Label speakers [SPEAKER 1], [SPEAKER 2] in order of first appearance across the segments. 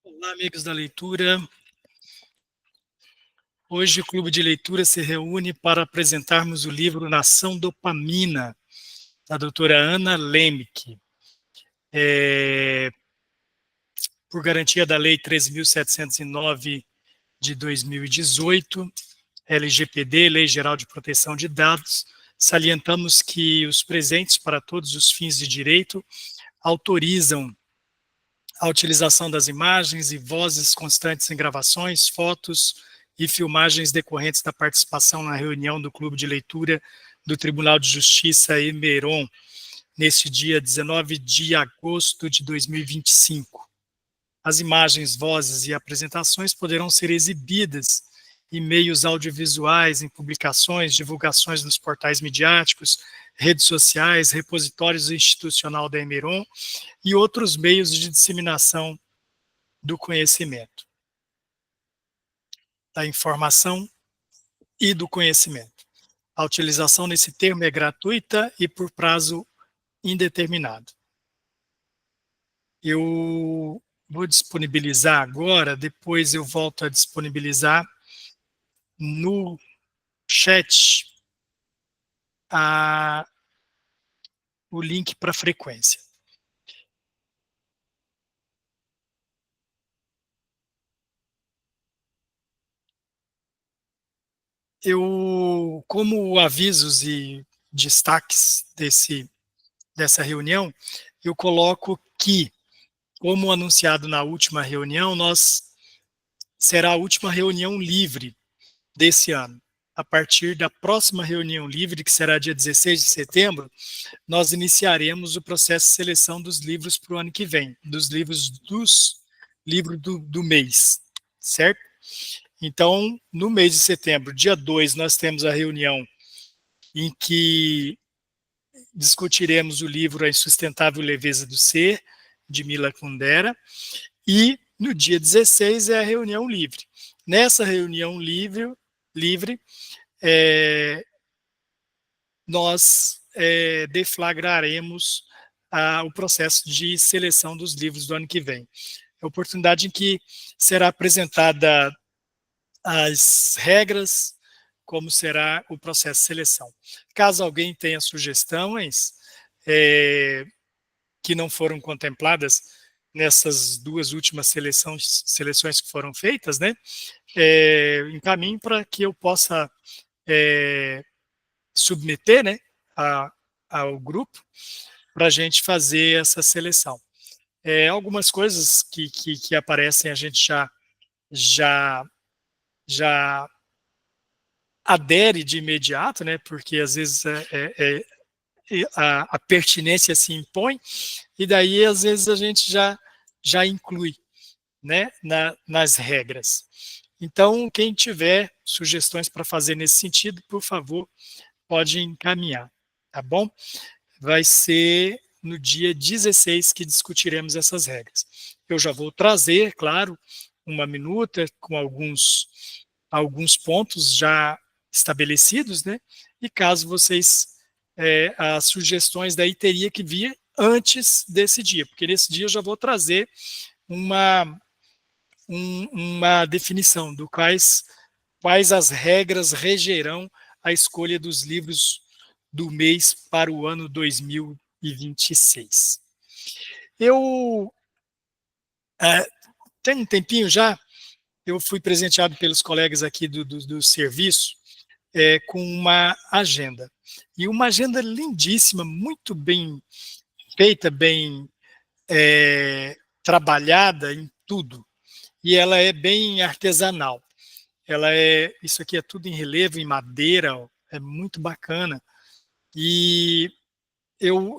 [SPEAKER 1] Olá, amigos da leitura. Hoje o Clube de Leitura se reúne para apresentarmos o livro Nação Dopamina, da doutora Ana Lembke. Por garantia da Lei 13.709 de 2018, LGPD, Lei Geral de Proteção de Dados, salientamos que os presentes para todos os fins de direito autorizam a utilização das imagens e vozes constantes em gravações, fotos e filmagens decorrentes da participação na reunião do Clube de Leitura do Tribunal de Justiça Emeron, neste dia 19 de agosto de 2025. As imagens, vozes e apresentações poderão ser exibidas em meios audiovisuais, em publicações, divulgações nos portais midiáticos, redes sociais, repositórios institucional da Emeron e outros meios de disseminação do conhecimento, da informação e do conhecimento. A utilização nesse termo é gratuita e por prazo indeterminado. Eu vou disponibilizar agora, depois eu volto a disponibilizar no chat o link para a frequência. Como avisos e destaques dessa reunião, eu coloco que, como anunciado na última reunião, será a última reunião livre desse ano. A partir da próxima reunião livre, que será dia 16 de setembro, nós iniciaremos o processo de seleção dos livros para o ano que vem, dos livros do mês, certo? Então, no mês de setembro, dia 2, nós temos a reunião em que discutiremos o livro A Insustentável Leveza do Ser, de Mila Kundera, e no dia 16 é a reunião livre. Nessa reunião livre nós deflagraremos o processo de seleção dos livros do ano que vem. É a oportunidade em que será apresentada as regras, como será o processo de seleção. Caso alguém tenha sugestões que não foram contempladas nessas duas últimas seleções que foram feitas, né, encaminhe para que eu possa submeter, né, ao grupo para a gente fazer essa seleção. Algumas coisas que aparecem a gente já adere de imediato, né, porque às vezes a pertinência se impõe, e daí às vezes a gente já inclui, né, nas regras. Então, quem tiver sugestões para fazer nesse sentido, por favor, pode encaminhar, tá bom? Vai ser no dia 16 que discutiremos essas regras. Eu já vou trazer, claro, uma minuta com alguns pontos já estabelecidos, né? E caso vocês, as sugestões daí teria que vir antes desse dia, porque nesse dia eu já vou trazer uma definição do quais as regras regerão a escolha dos livros do mês para o ano 2026. Eu tem um tempinho já, eu fui presenteado pelos colegas aqui do serviço com uma agenda. E uma agenda lindíssima, muito bem feita, bem trabalhada em tudo. E ela é bem artesanal. Isso aqui é tudo em relevo, em madeira, ó, é muito bacana. E eu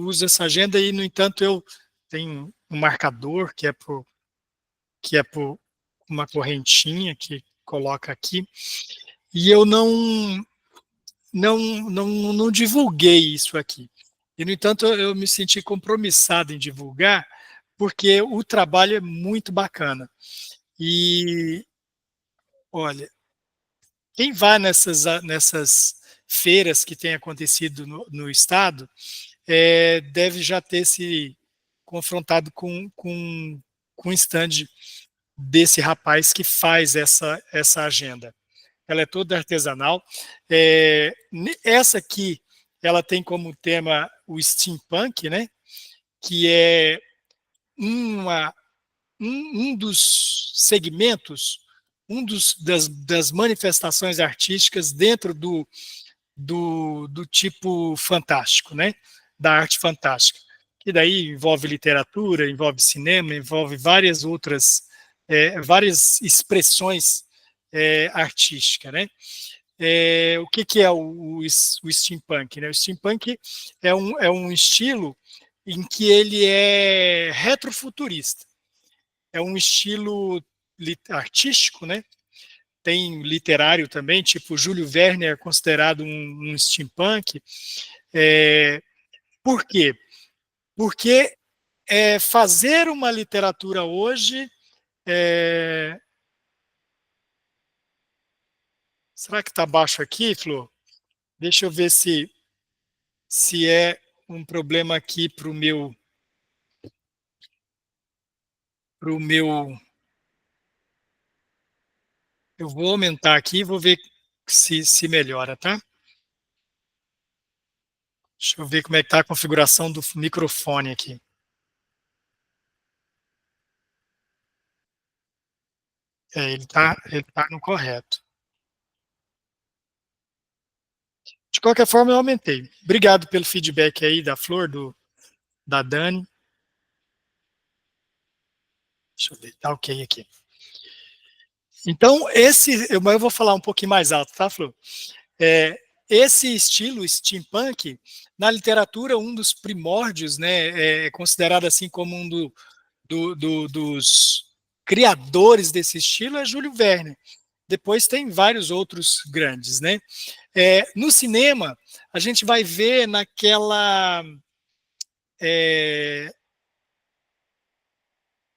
[SPEAKER 1] uso essa agenda e, no entanto, eu tenho um marcador que é por uma correntinha que coloca aqui, e eu não divulguei isso aqui. E, no entanto, eu me senti compromissado em divulgar, porque o trabalho é muito bacana. E, olha, quem vai nessas feiras que têm acontecido no estado deve já ter se confrontado com com o stand desse rapaz que faz essa agenda. Ela é toda artesanal. Essa aqui, ela tem como tema o steampunk, né? Que é um dos segmentos, das manifestações artísticas dentro do tipo fantástico, né? Da arte fantástica. Que daí envolve literatura, envolve cinema, envolve várias expressões artísticas, né? O que é o steampunk? Né? O steampunk é um estilo em que ele é retrofuturista. É um estilo artístico, né? Tem literário também, tipo Júlio Verne é considerado um steampunk. Por quê? Porque fazer uma literatura hoje será que está baixo aqui, Flor? Deixa eu ver se é um problema aqui para o meu. Eu vou aumentar aqui e vou ver se melhora, tá? Deixa eu ver como é que está a configuração do microfone aqui. Ele tá no correto. De qualquer forma, eu aumentei. Obrigado pelo feedback aí da Flor, da Dani. Deixa eu ver, tá ok aqui. Então, mas eu vou falar um pouquinho mais alto, tá, Flor? Esse estilo steampunk, na literatura, um dos primórdios, né, é considerado assim como um dos criadores desse estilo é Júlio Verne. Depois tem vários outros grandes, né? No cinema, a gente vai ver naquela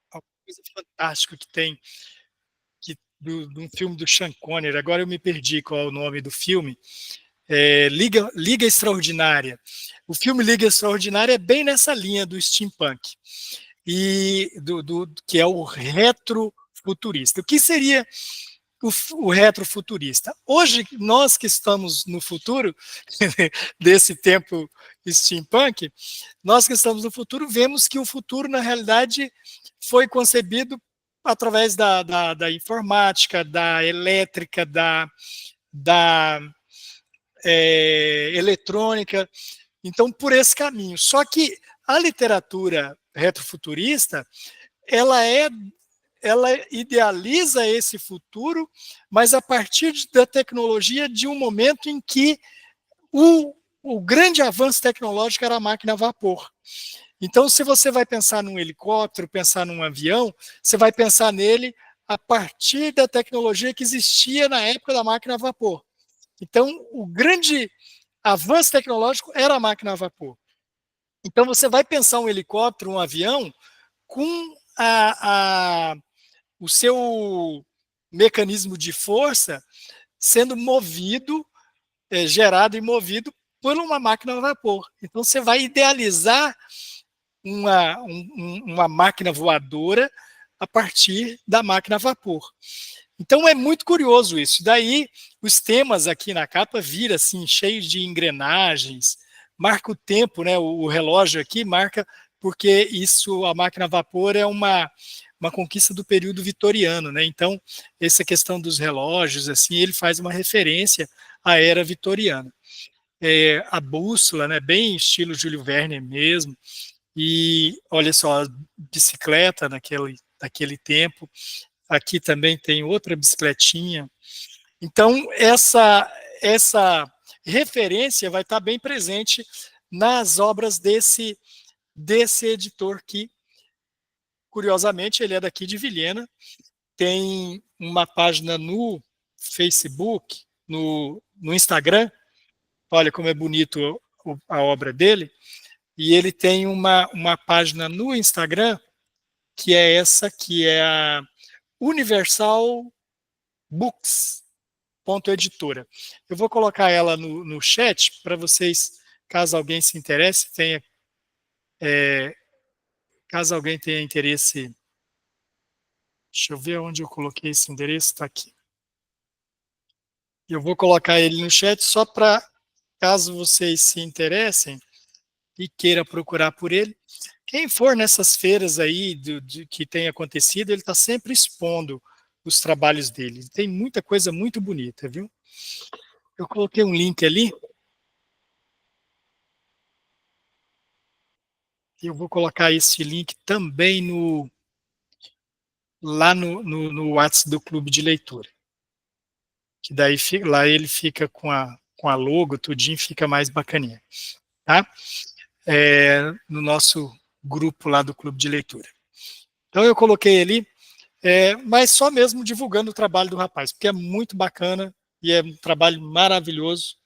[SPEAKER 1] coisa fantástica que tem de um filme do Sean Connery. Agora eu me perdi qual é o nome do filme. Liga Extraordinária. O filme Liga Extraordinária é bem nessa linha do steampunk e que é o retrofuturista. O que seria o retrofuturista? Hoje, nós que estamos no futuro desse tempo steampunk, nós que estamos no futuro vemos que o futuro, na realidade, foi concebido através da informática, da elétrica, da eletrônica. Então, por esse caminho. Só que a literatura retrofuturista, ela idealiza esse futuro, mas a partir da tecnologia de um momento em que o grande avanço tecnológico era a máquina a vapor. Então, se você vai pensar num helicóptero, pensar num avião, você vai pensar nele a partir da tecnologia que existia na época da máquina a vapor. Então, o grande avanço tecnológico era a máquina a vapor. Então, você vai pensar um helicóptero, um avião, com o seu mecanismo de força sendo movido, gerado e movido por uma máquina a vapor. Então, você vai idealizar uma máquina voadora a partir da máquina a vapor. Então é muito curioso isso. Daí os temas aqui na capa viram assim, cheios de engrenagens, marca o tempo, né? O relógio aqui marca porque isso, a máquina a vapor é uma conquista do período vitoriano, né? Então essa questão dos relógios, assim, ele faz uma referência à era vitoriana. A bússola, né? Bem estilo Júlio Verne mesmo. E olha só, a bicicleta naquele tempo. Aqui também tem outra bicicletinha. Então, essa referência vai estar bem presente nas obras desse editor que, curiosamente, ele é daqui de Vilhena. Tem uma página no Facebook, no Instagram. Olha como é bonito a obra dele. E ele tem uma página no Instagram que é essa, que é a Universal Books editora. Eu vou colocar ela no chat para vocês, caso alguém se interesse, caso alguém tenha interesse Deixa eu ver onde eu coloquei esse endereço, está aqui. Eu vou colocar ele no chat só para, caso vocês se interessem e queira procurar por ele. Quem for nessas feiras aí que tem acontecido, ele está sempre expondo os trabalhos dele. Tem muita coisa muito bonita, viu? Eu coloquei um link ali. E eu vou colocar esse link também lá no WhatsApp do Clube de Leitura. Que daí lá ele fica com a logo, tudinho, fica mais bacaninha. Tá? No nosso grupo lá do Clube de Leitura. Então eu coloquei ali, mas só mesmo divulgando o trabalho do rapaz, porque é muito bacana e é um trabalho maravilhoso.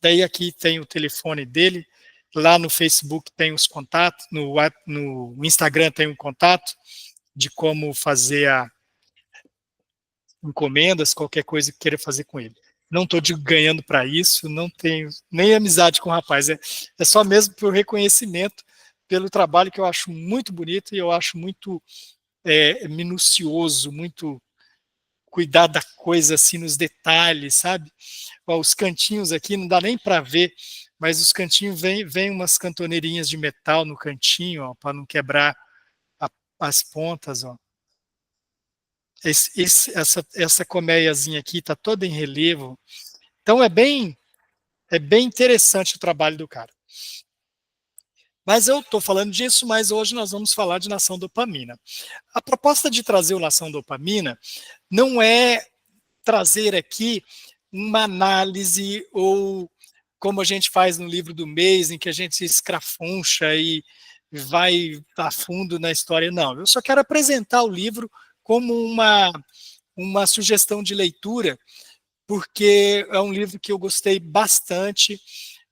[SPEAKER 1] Daí aqui tem o telefone dele, lá no Facebook tem os contatos, no Instagram tem um contato de como fazer encomendas, qualquer coisa que queira fazer com ele. Não estou ganhando para isso, não tenho nem amizade com o rapaz, é só mesmo por reconhecimento pelo trabalho que eu acho muito bonito e eu acho muito minucioso, muito cuidar da coisa assim nos detalhes, sabe? Ó, os cantinhos aqui não dá nem para ver, mas os cantinhos vem umas cantoneirinhas de metal no cantinho, para não quebrar as pontas, ó. Essa colmeiazinha aqui está toda em relevo. Então é bem interessante o trabalho do cara. Mas eu estou falando disso, mas hoje nós vamos falar de nação dopamina. A proposta de trazer o nação dopamina não é trazer aqui uma análise ou como a gente faz no livro do mês, em que a gente se escrafuncha e vai a fundo na história. Não, eu só quero apresentar o livro como uma sugestão de leitura, porque é um livro que eu gostei bastante.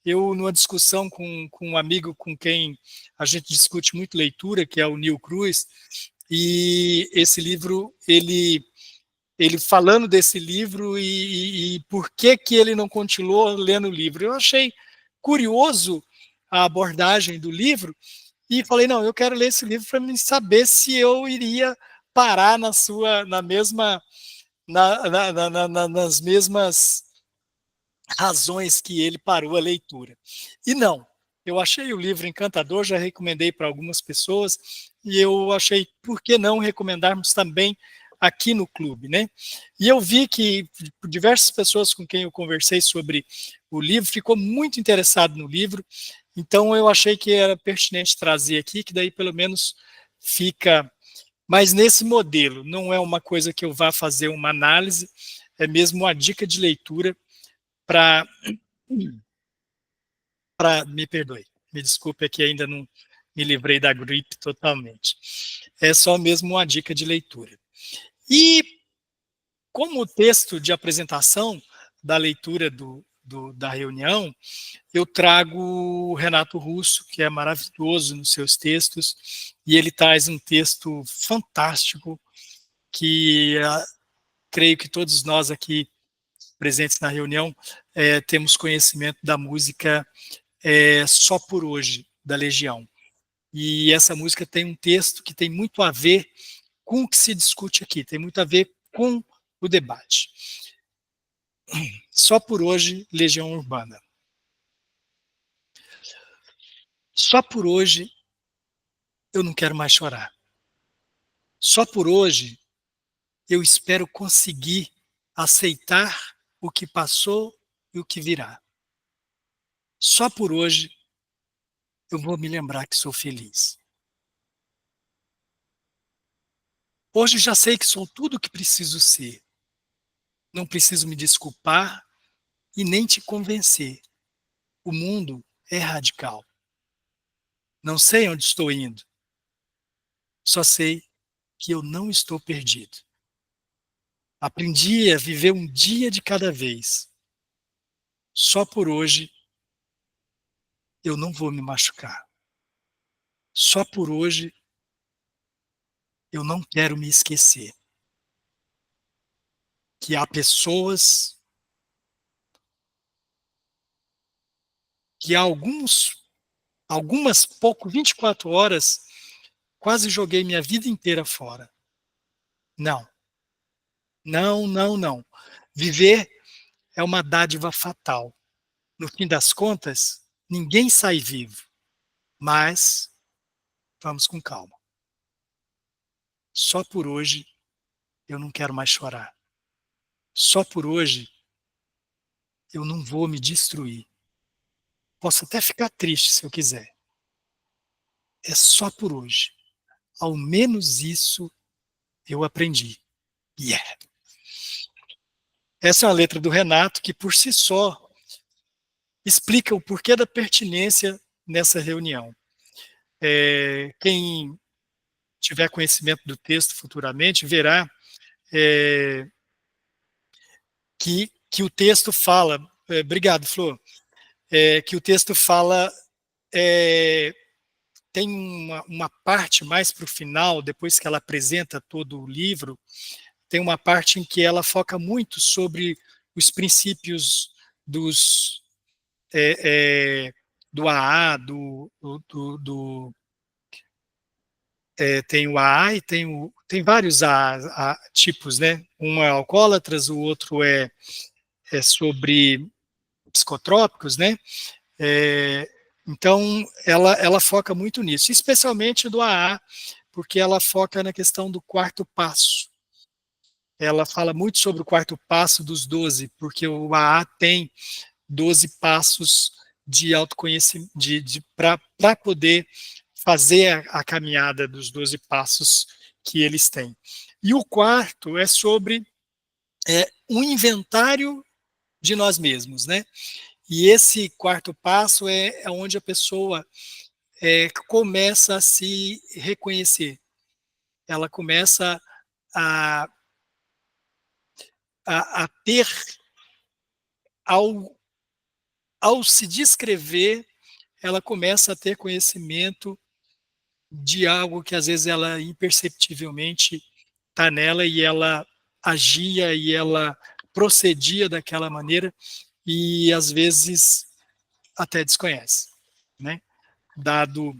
[SPEAKER 1] Eu, numa discussão com um amigo com quem a gente discute muito leitura, que é o Neil Cruz, e esse livro, ele falando desse livro e por que ele não continuou lendo o livro. Eu achei curioso a abordagem do livro e falei, não, eu quero ler esse livro para me saber se eu iria parar na mesma nas mesmas razões que ele parou a leitura. E não, eu achei o livro encantador, já recomendei para algumas pessoas, e eu achei, por que não recomendarmos também aqui no clube, né? E eu vi que diversas pessoas com quem eu conversei sobre o livro ficou muito interessado no livro, então eu achei que era pertinente trazer aqui, que daí pelo menos fica. Mas nesse modelo, não é uma coisa que eu vá fazer uma análise, é mesmo uma dica de leitura para. Me perdoe, me desculpe, é que ainda não me livrei da gripe totalmente. É só mesmo uma dica de leitura. E como texto de apresentação da leitura da reunião, eu trago o Renato Russo, que é maravilhoso nos seus textos, e ele traz um texto fantástico que creio que todos nós aqui presentes na reunião temos conhecimento da música Só por Hoje, da Legião. E essa música tem um texto que tem muito a ver com o que se discute aqui, tem muito a ver com o debate. Só por hoje, Legião Urbana. Só por hoje eu não quero mais chorar. Só por hoje eu espero conseguir aceitar o que passou e o que virá. Só por hoje eu vou me lembrar que sou feliz. Hoje já sei que sou tudo o que preciso ser. Não preciso me desculpar e nem te convencer. O mundo é radical. Não sei onde estou indo. Só sei que eu não estou perdido. Aprendi a viver um dia de cada vez. Só por hoje eu não vou me machucar. Só por hoje eu não quero me esquecer que há pessoas, que há algumas 24 horas, quase joguei minha vida inteira fora. Não, não, não, não. Viver é uma dádiva fatal. No fim das contas, ninguém sai vivo, mas vamos com calma. Só por hoje eu não quero mais chorar. Só por hoje eu não vou me destruir. Posso até ficar triste se eu quiser. É só por hoje. Ao menos isso eu aprendi. Yeah. Essa é uma letra do Renato que, por si só, explica o porquê da pertinência nessa reunião. Quem tiver conhecimento do texto futuramente verá que o texto fala, obrigado, Flor, que o texto fala, tem uma parte mais para o final, depois que ela apresenta todo o livro, tem uma parte em que ela foca muito sobre os princípios do AA, tem o AA e tem vários tipos, né? Um é alcoólatras, o outro é sobre psicotrópicos, né? Então, ela foca muito nisso, especialmente do AA, porque ela foca na questão do quarto passo. Ela fala muito sobre o quarto passo dos 12, porque o AA tem 12 passos de autoconhecimento, para poder fazer a caminhada dos 12 passos que eles têm. E o quarto é sobre um inventário de nós mesmos, né? E esse quarto passo é onde a pessoa começa a se reconhecer. Ela começa a ter, ao se descrever, ela começa a ter conhecimento de algo que às vezes ela imperceptivelmente está nela e ela agia e ela procedia daquela maneira e às vezes até desconhece, né? Dado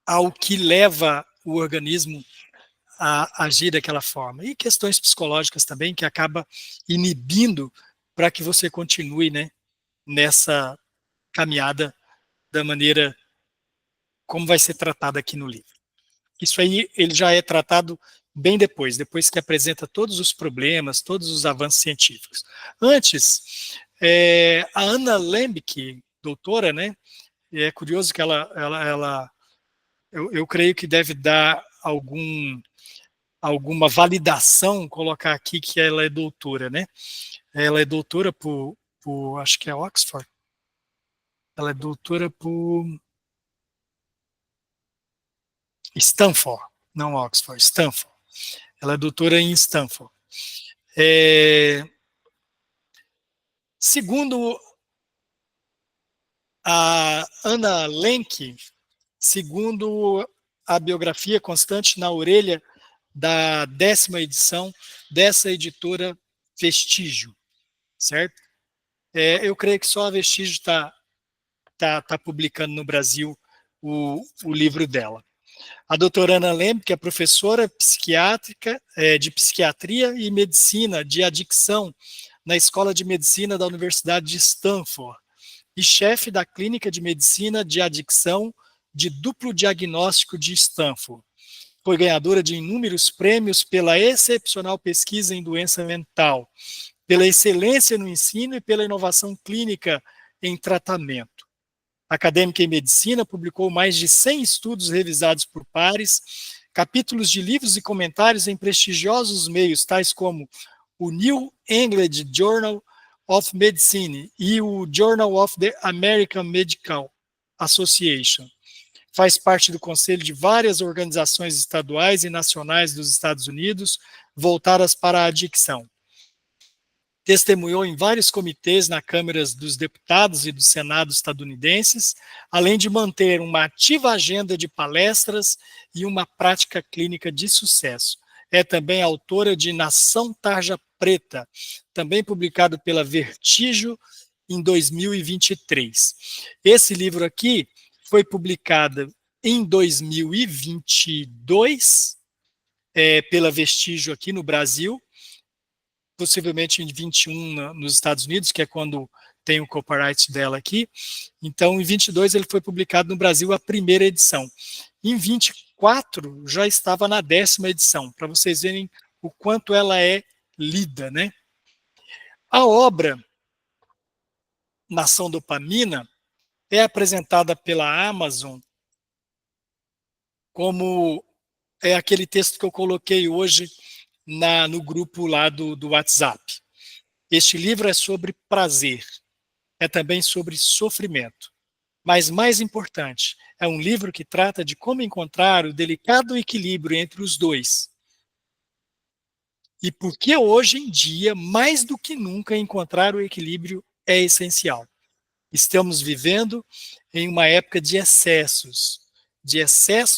[SPEAKER 1] ao que leva o organismo a agir daquela forma. E questões psicológicas também, que acaba inibindo para que você continue, né, nessa caminhada da maneira como vai ser tratado aqui no livro. Isso aí ele já é tratado bem depois que apresenta todos os problemas, todos os avanços científicos. Antes, a Anna Lembke, doutora, né, é curioso que eu creio que deve dar alguma validação, colocar aqui que ela é doutora, né? Ela é doutora por acho que é Oxford. Ela é doutora por Stanford, não Oxford, Stanford. Ela é doutora em Stanford. Segundo a Anna Lenk, segundo a biografia Constante na Orelha da 10ª edição dessa editora Vestígio, certo? Eu creio que só a Vestígio está publicando no Brasil o livro dela. A doutora Ana Lembre, que é professora psiquiátrica de psiquiatria e medicina de adicção na Escola de Medicina da Universidade de Stanford e chefe da Clínica de Medicina de Adicção de Duplo Diagnóstico de Stanford. Foi ganhadora de inúmeros prêmios pela excepcional pesquisa em doença mental, pela excelência no ensino e pela inovação clínica em tratamento. Acadêmica em medicina, publicou mais de 100 estudos revisados por pares, capítulos de livros e comentários em prestigiosos meios, tais como o New England Journal of Medicine e o Journal of the American Medical Association. Faz parte do conselho de várias organizações estaduais e nacionais dos Estados Unidos voltadas para a adicção. Testemunhou em vários comitês na Câmara dos Deputados e do Senado estadunidenses, além de manter uma ativa agenda de palestras e uma prática clínica de sucesso. É também autora de Nação Tarja Preta, também publicado pela Vertigem em 2023. Esse livro aqui foi publicado em 2022, pela Vestígio aqui no Brasil, possivelmente em 21 nos Estados Unidos, que é quando tem o copyright dela aqui. Então, em 22 ele foi publicado no Brasil a primeira edição. Em 24 já estava na 10ª edição, para vocês verem o quanto ela é lida, né? A obra Nação Dopamina é apresentada pela Amazon como aquele texto que eu coloquei hoje no grupo lá do WhatsApp. Este livro é sobre prazer, é também sobre sofrimento. Mas mais importante, é um livro que trata de como encontrar o delicado equilíbrio entre os dois. E por que hoje em dia, mais do que nunca, encontrar o equilíbrio é essencial. Estamos vivendo em uma época de excessos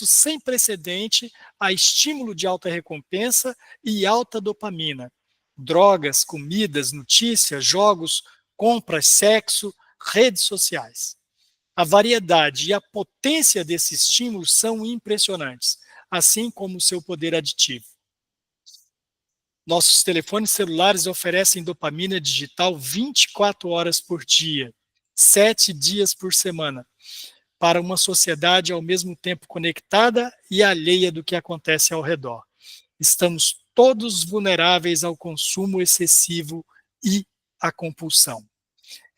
[SPEAKER 1] sem precedente a estímulo de alta recompensa e alta dopamina. Drogas, comidas, notícias, jogos, compras, sexo, redes sociais. A variedade e a potência desses estímulos são impressionantes, assim como o seu poder aditivo. Nossos telefones celulares oferecem dopamina digital 24 horas por dia, 7 dias por semana, para uma sociedade ao mesmo tempo conectada e alheia do que acontece ao redor. Estamos todos vulneráveis ao consumo excessivo e à compulsão.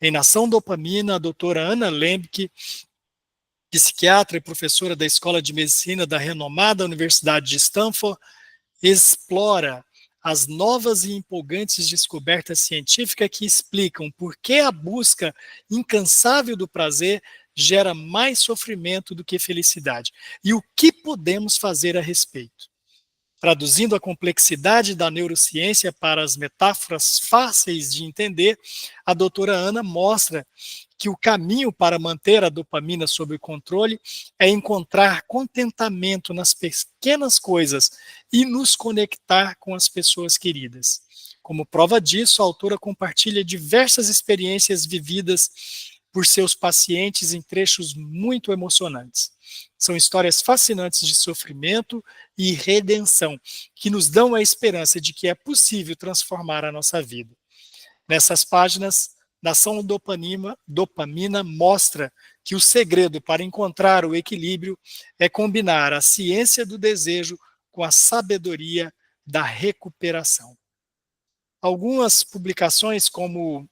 [SPEAKER 1] Em Nação Dopamina, a doutora Anna Lembke, psiquiatra e professora da Escola de Medicina da renomada Universidade de Stanford, explora as novas e empolgantes descobertas científicas que explicam por que a busca incansável do prazer gera mais sofrimento do que felicidade e o que podemos fazer a respeito. Traduzindo a complexidade da neurociência para as metáforas fáceis de entender, a doutora Ana mostra que o caminho para manter a dopamina sob controle é encontrar contentamento nas pequenas coisas e nos conectar com as pessoas queridas. Como prova disso, a autora compartilha diversas experiências vividas por seus pacientes em trechos muito emocionantes. São histórias fascinantes de sofrimento e redenção, que nos dão a esperança de que é possível transformar a nossa vida. Nessas páginas, Nação Dopamina mostra que o segredo para encontrar o equilíbrio é combinar a ciência do desejo com a sabedoria da recuperação. Algumas publicações, como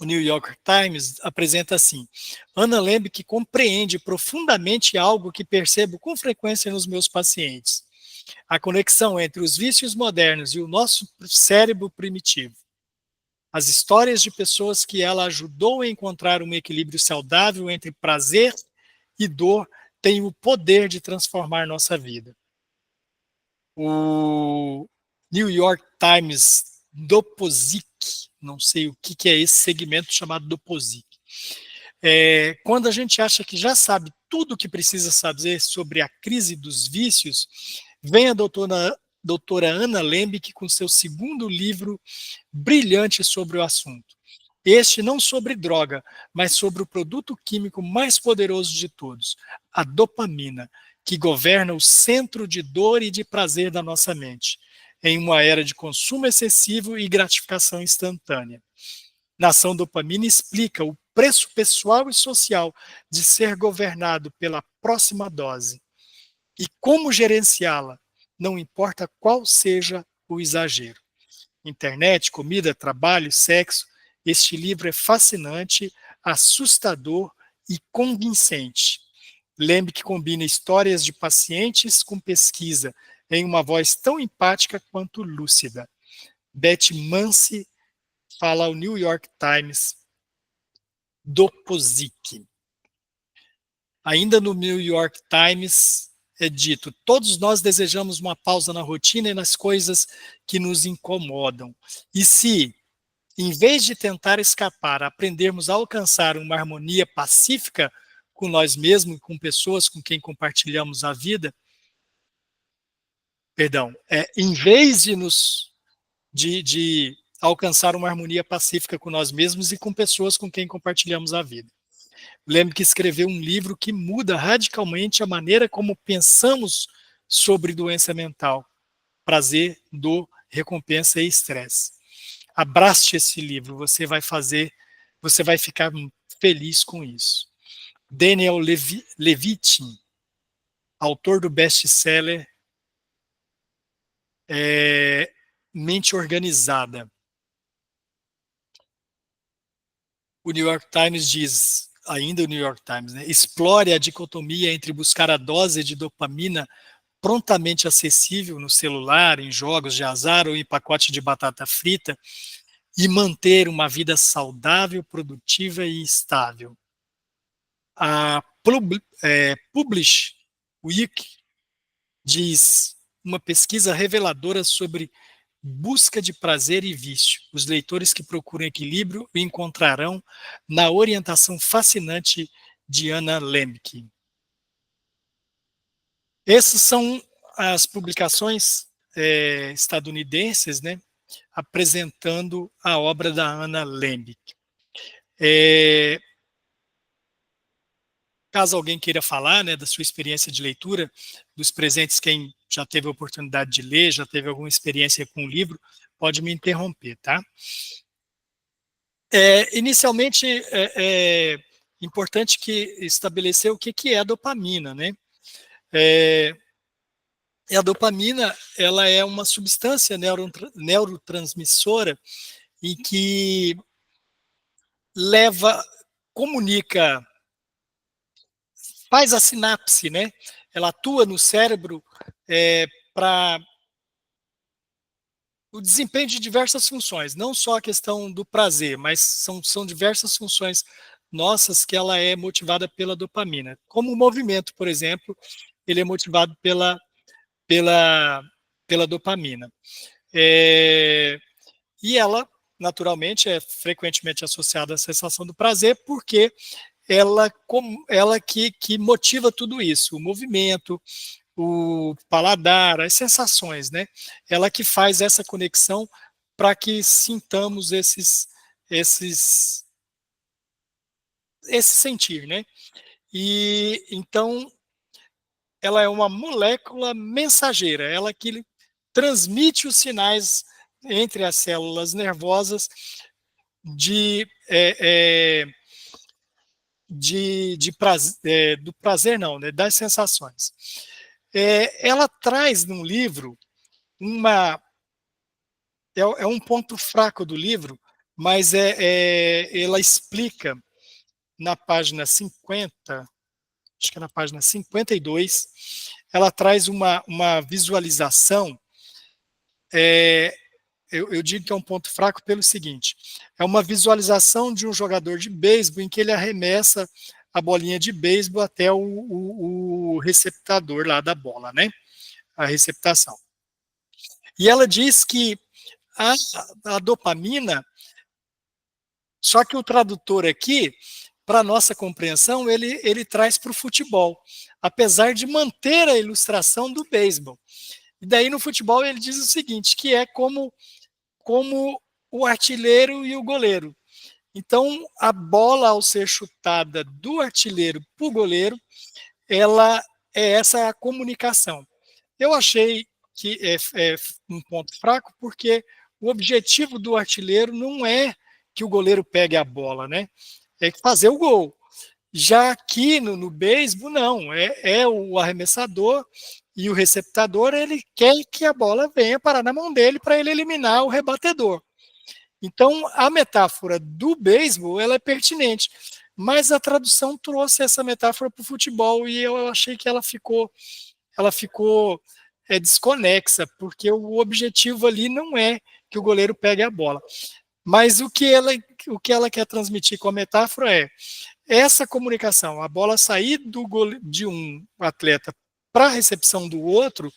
[SPEAKER 1] o New York Times, apresenta assim: Anna Lembke compreende profundamente algo que percebo com frequência nos meus pacientes: a conexão entre os vícios modernos e o nosso cérebro primitivo. As histórias de pessoas que ela ajudou a encontrar um equilíbrio saudável entre prazer e dor têm o poder de transformar nossa vida. O New York Times Dopozic, não sei o que é esse segmento chamado Dopozic. Quando a gente acha que já sabe tudo o que precisa saber sobre a crise dos vícios, vem a doutora Anna Lembke com seu segundo livro brilhante sobre o assunto. Este não sobre droga, mas sobre o produto químico mais poderoso de todos, a dopamina, que governa o centro de dor e de prazer da nossa mente, em uma era de consumo excessivo e gratificação instantânea. Nação Dopamina explica o preço pessoal e social de ser governado pela próxima dose e como gerenciá-la, não importa qual seja o exagero. Internet, comida, trabalho, sexo, este livro é fascinante, assustador e convincente. Lembre que combina histórias de pacientes com pesquisa, em uma voz tão empática quanto lúcida. Beth Mansi fala ao New York Times Dopozic. Ainda no New York Times é dito: todos nós desejamos uma pausa na rotina e nas coisas que nos incomodam. E se, em vez de tentar escapar, aprendermos a alcançar uma harmonia pacífica com nós mesmos e com pessoas com quem compartilhamos a vida, em vez de alcançar uma harmonia pacífica com nós mesmos e com pessoas com quem compartilhamos a vida. Lembro que escreveu um livro que muda radicalmente a maneira como pensamos sobre doença mental, prazer, dor, recompensa e estresse. Abrace esse livro, você vai ficar feliz com isso. Daniel Levitin, autor do best-seller Mente Organizada. O New York Times diz, ainda o New York Times, né, explore a dicotomia entre buscar a dose de dopamina prontamente acessível no celular, em jogos de azar ou em pacote de batata frita e manter uma vida saudável, produtiva e estável. A Publish Week diz uma pesquisa reveladora sobre busca de prazer e vício. Os leitores que procuram equilíbrio o encontrarão na orientação fascinante de Anna Lembke. Essas são as publicações estadunidenses, né, apresentando a obra da Anna Lembke. Caso alguém queira falar, né, da sua experiência de leitura, dos presentes, quem já teve a oportunidade de ler, já teve alguma experiência com o livro, pode me interromper, tá? Inicialmente, é importante que estabelecer o que é a dopamina, né? A dopamina, ela é uma substância neurotransmissora em que comunica, faz a sinapse, né? Ela atua no cérebro para o desempenho de diversas funções, não só a questão do prazer, mas são diversas funções nossas que ela é motivada pela dopamina. Como o movimento, por exemplo, ele é motivado pela, pela dopamina. E ela, naturalmente, é frequentemente associada à sensação do prazer, porque ela que motiva tudo isso, o movimento, o paladar, as sensações, né? Ela que faz essa conexão para que sintamos esse sentir, né? E então ela é uma molécula mensageira, ela que transmite os sinais entre as células nervosas do prazer não, né? Das sensações. Ela traz num livro é um ponto fraco do livro, mas ela explica na página 50, acho que é na página 52, ela traz uma visualização. Eu digo que é um ponto fraco pelo seguinte: é uma visualização de um jogador de beisebol em que ele arremessa a bolinha de beisebol até o receptador lá da bola, né? A receptação. E ela diz que a dopamina, só que o tradutor aqui, para nossa compreensão, ele traz para o futebol, apesar de manter a ilustração do beisebol. E daí no futebol ele diz o seguinte, que é como o artilheiro e o goleiro. Então, a bola, ao ser chutada do artilheiro para o goleiro, ela essa a comunicação. Eu achei que é um ponto fraco, porque o objetivo do artilheiro não é que o goleiro pegue a bola, né? É fazer o gol. Já aqui no beisebol, não. É o arremessador e o receptador, ele quer que a bola venha parar na mão dele para ele eliminar o rebatedor. Então, a metáfora do beisebol, ela é pertinente, mas a tradução trouxe essa metáfora para o futebol e eu achei que ela ficou desconexa, porque o objetivo ali não é que o goleiro pegue a bola. Mas o que ela quer transmitir com a metáfora é essa comunicação, a bola sair de um atleta para a recepção do outro,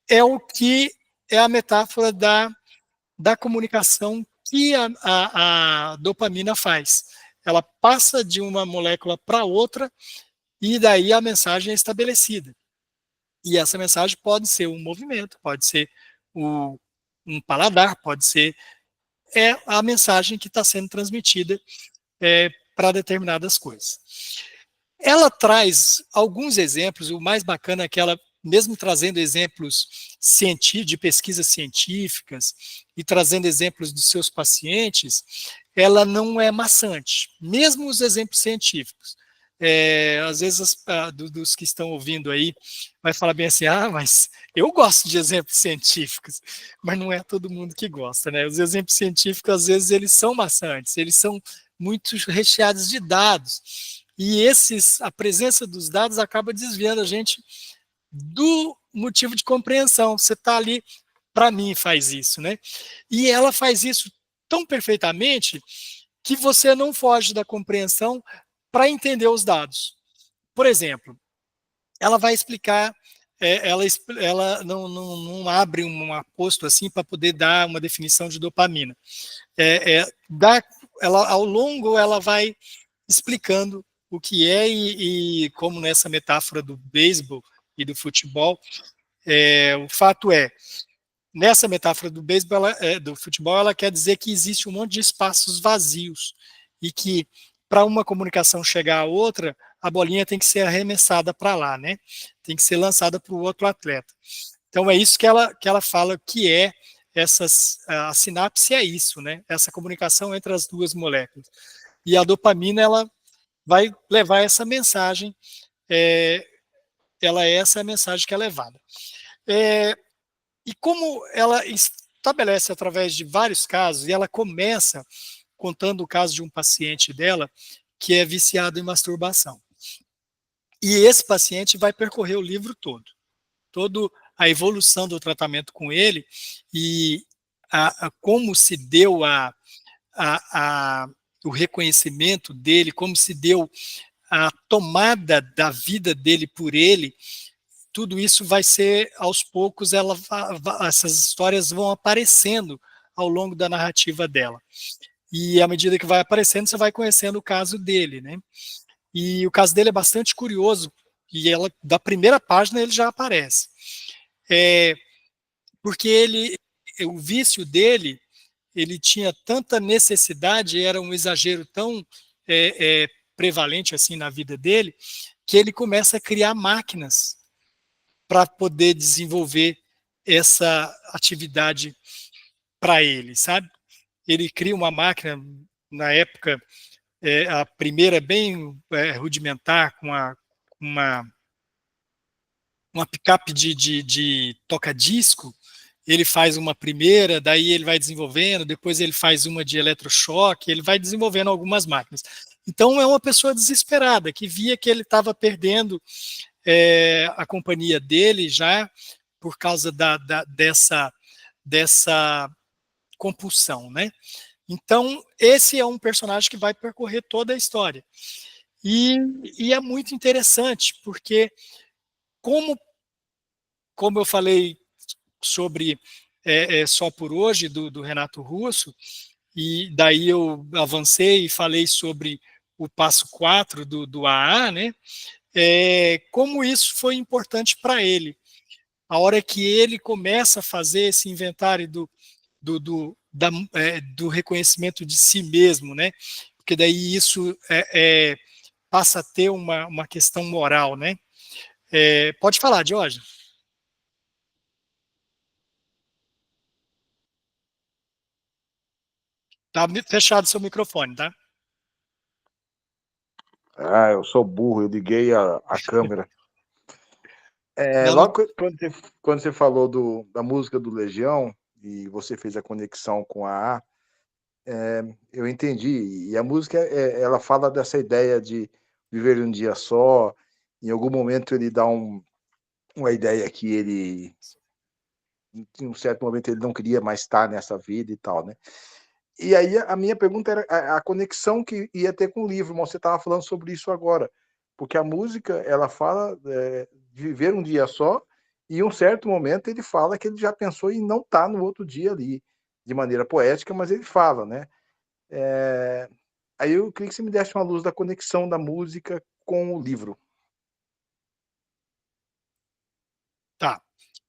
[SPEAKER 1] é o que é a metáfora da comunicação que a dopamina faz. Ela passa de uma molécula para outra e daí a mensagem é estabelecida. E essa mensagem pode ser um movimento, pode ser um paladar, pode ser a mensagem que está sendo transmitida para determinadas coisas. Ela traz alguns exemplos, o mais bacana é que ela, mesmo trazendo exemplos de pesquisas científicas e trazendo exemplos dos seus pacientes, ela não é maçante, mesmo os exemplos científicos. Às vezes, dos que estão ouvindo aí, vai falar bem assim, mas eu gosto de exemplos científicos, mas não é todo mundo que gosta, né? Os exemplos científicos, às vezes, eles são maçantes, eles são muito recheados de dados, e a presença dos dados acaba desviando a gente do motivo de compreensão. Você está ali, para mim, faz isso, né? E ela faz isso tão perfeitamente que você não foge da compreensão para entender os dados. Por exemplo, ela vai explicar, ela não abre um aposto assim para poder dar uma definição de dopamina. Ela, ao longo, ela vai explicando o que é e como nessa metáfora do beisebol e do futebol, o fato nessa metáfora do beisebol, do futebol, ela quer dizer que existe um monte de espaços vazios e que para uma comunicação chegar à outra, a bolinha tem que ser arremessada para lá, né? Tem que ser lançada para o outro atleta. Então é isso que ela fala que a sinapse é isso, né? Essa comunicação entre as duas moléculas. E a dopamina, ela vai levar essa mensagem, essa é a mensagem que é levada. E como ela estabelece através de vários casos, e ela começa contando o caso de um paciente dela que é viciado em masturbação. E esse paciente vai percorrer o livro toda a evolução do tratamento com ele e como se deu o reconhecimento dele, como se deu a tomada da vida dele por ele. Tudo isso vai ser, aos poucos, essas histórias vão aparecendo ao longo da narrativa dela. E à medida que vai aparecendo, você vai conhecendo o caso dele, né? E o caso dele é bastante curioso, e da primeira página ele já aparece. Porque o vício dele, ele tinha tanta necessidade, era um exagero tão prevalente assim na vida dele, que ele começa a criar máquinas para poder desenvolver essa atividade para ele, sabe? Ele cria uma máquina, na época, a primeira bem rudimentar, com uma picape de toca-disco. Ele faz uma primeira, daí ele vai desenvolvendo, depois ele faz uma de eletrochoque, ele vai desenvolvendo algumas máquinas. Então é uma pessoa desesperada, que via que ele estava perdendo a companhia dele já por causa dessa compulsão, né? Então, esse é um personagem que vai percorrer toda a história. E é muito interessante, porque como eu falei sobre Só por Hoje, do Renato Russo, e daí eu avancei e falei sobre o passo 4 do AA, né? Como isso foi importante para ele. A hora que ele começa a fazer esse inventário do reconhecimento de si mesmo, né? Porque daí isso passa a ter uma questão moral, né? Pode falar, Diógenes. Tá fechado o seu microfone, tá?
[SPEAKER 2] Eu sou burro, eu liguei a câmera.
[SPEAKER 1] Não,
[SPEAKER 2] Logo quando você falou da música do Legião, e você fez a conexão com a eu entendi. E a música, ela fala dessa ideia de viver um dia só. Em algum momento ele dá uma ideia que ele, em um certo momento, ele não queria mais estar nessa vida e tal, né? E aí a minha pergunta era a conexão que ia ter com o livro, mas você estava falando sobre isso agora. Porque a música, ela fala de viver um dia só, e em um certo momento ele fala que ele já pensou em não estar no outro dia ali, de maneira poética, mas ele fala, né? Aí eu queria que você me desse uma luz da conexão da música com o livro.
[SPEAKER 1] tá.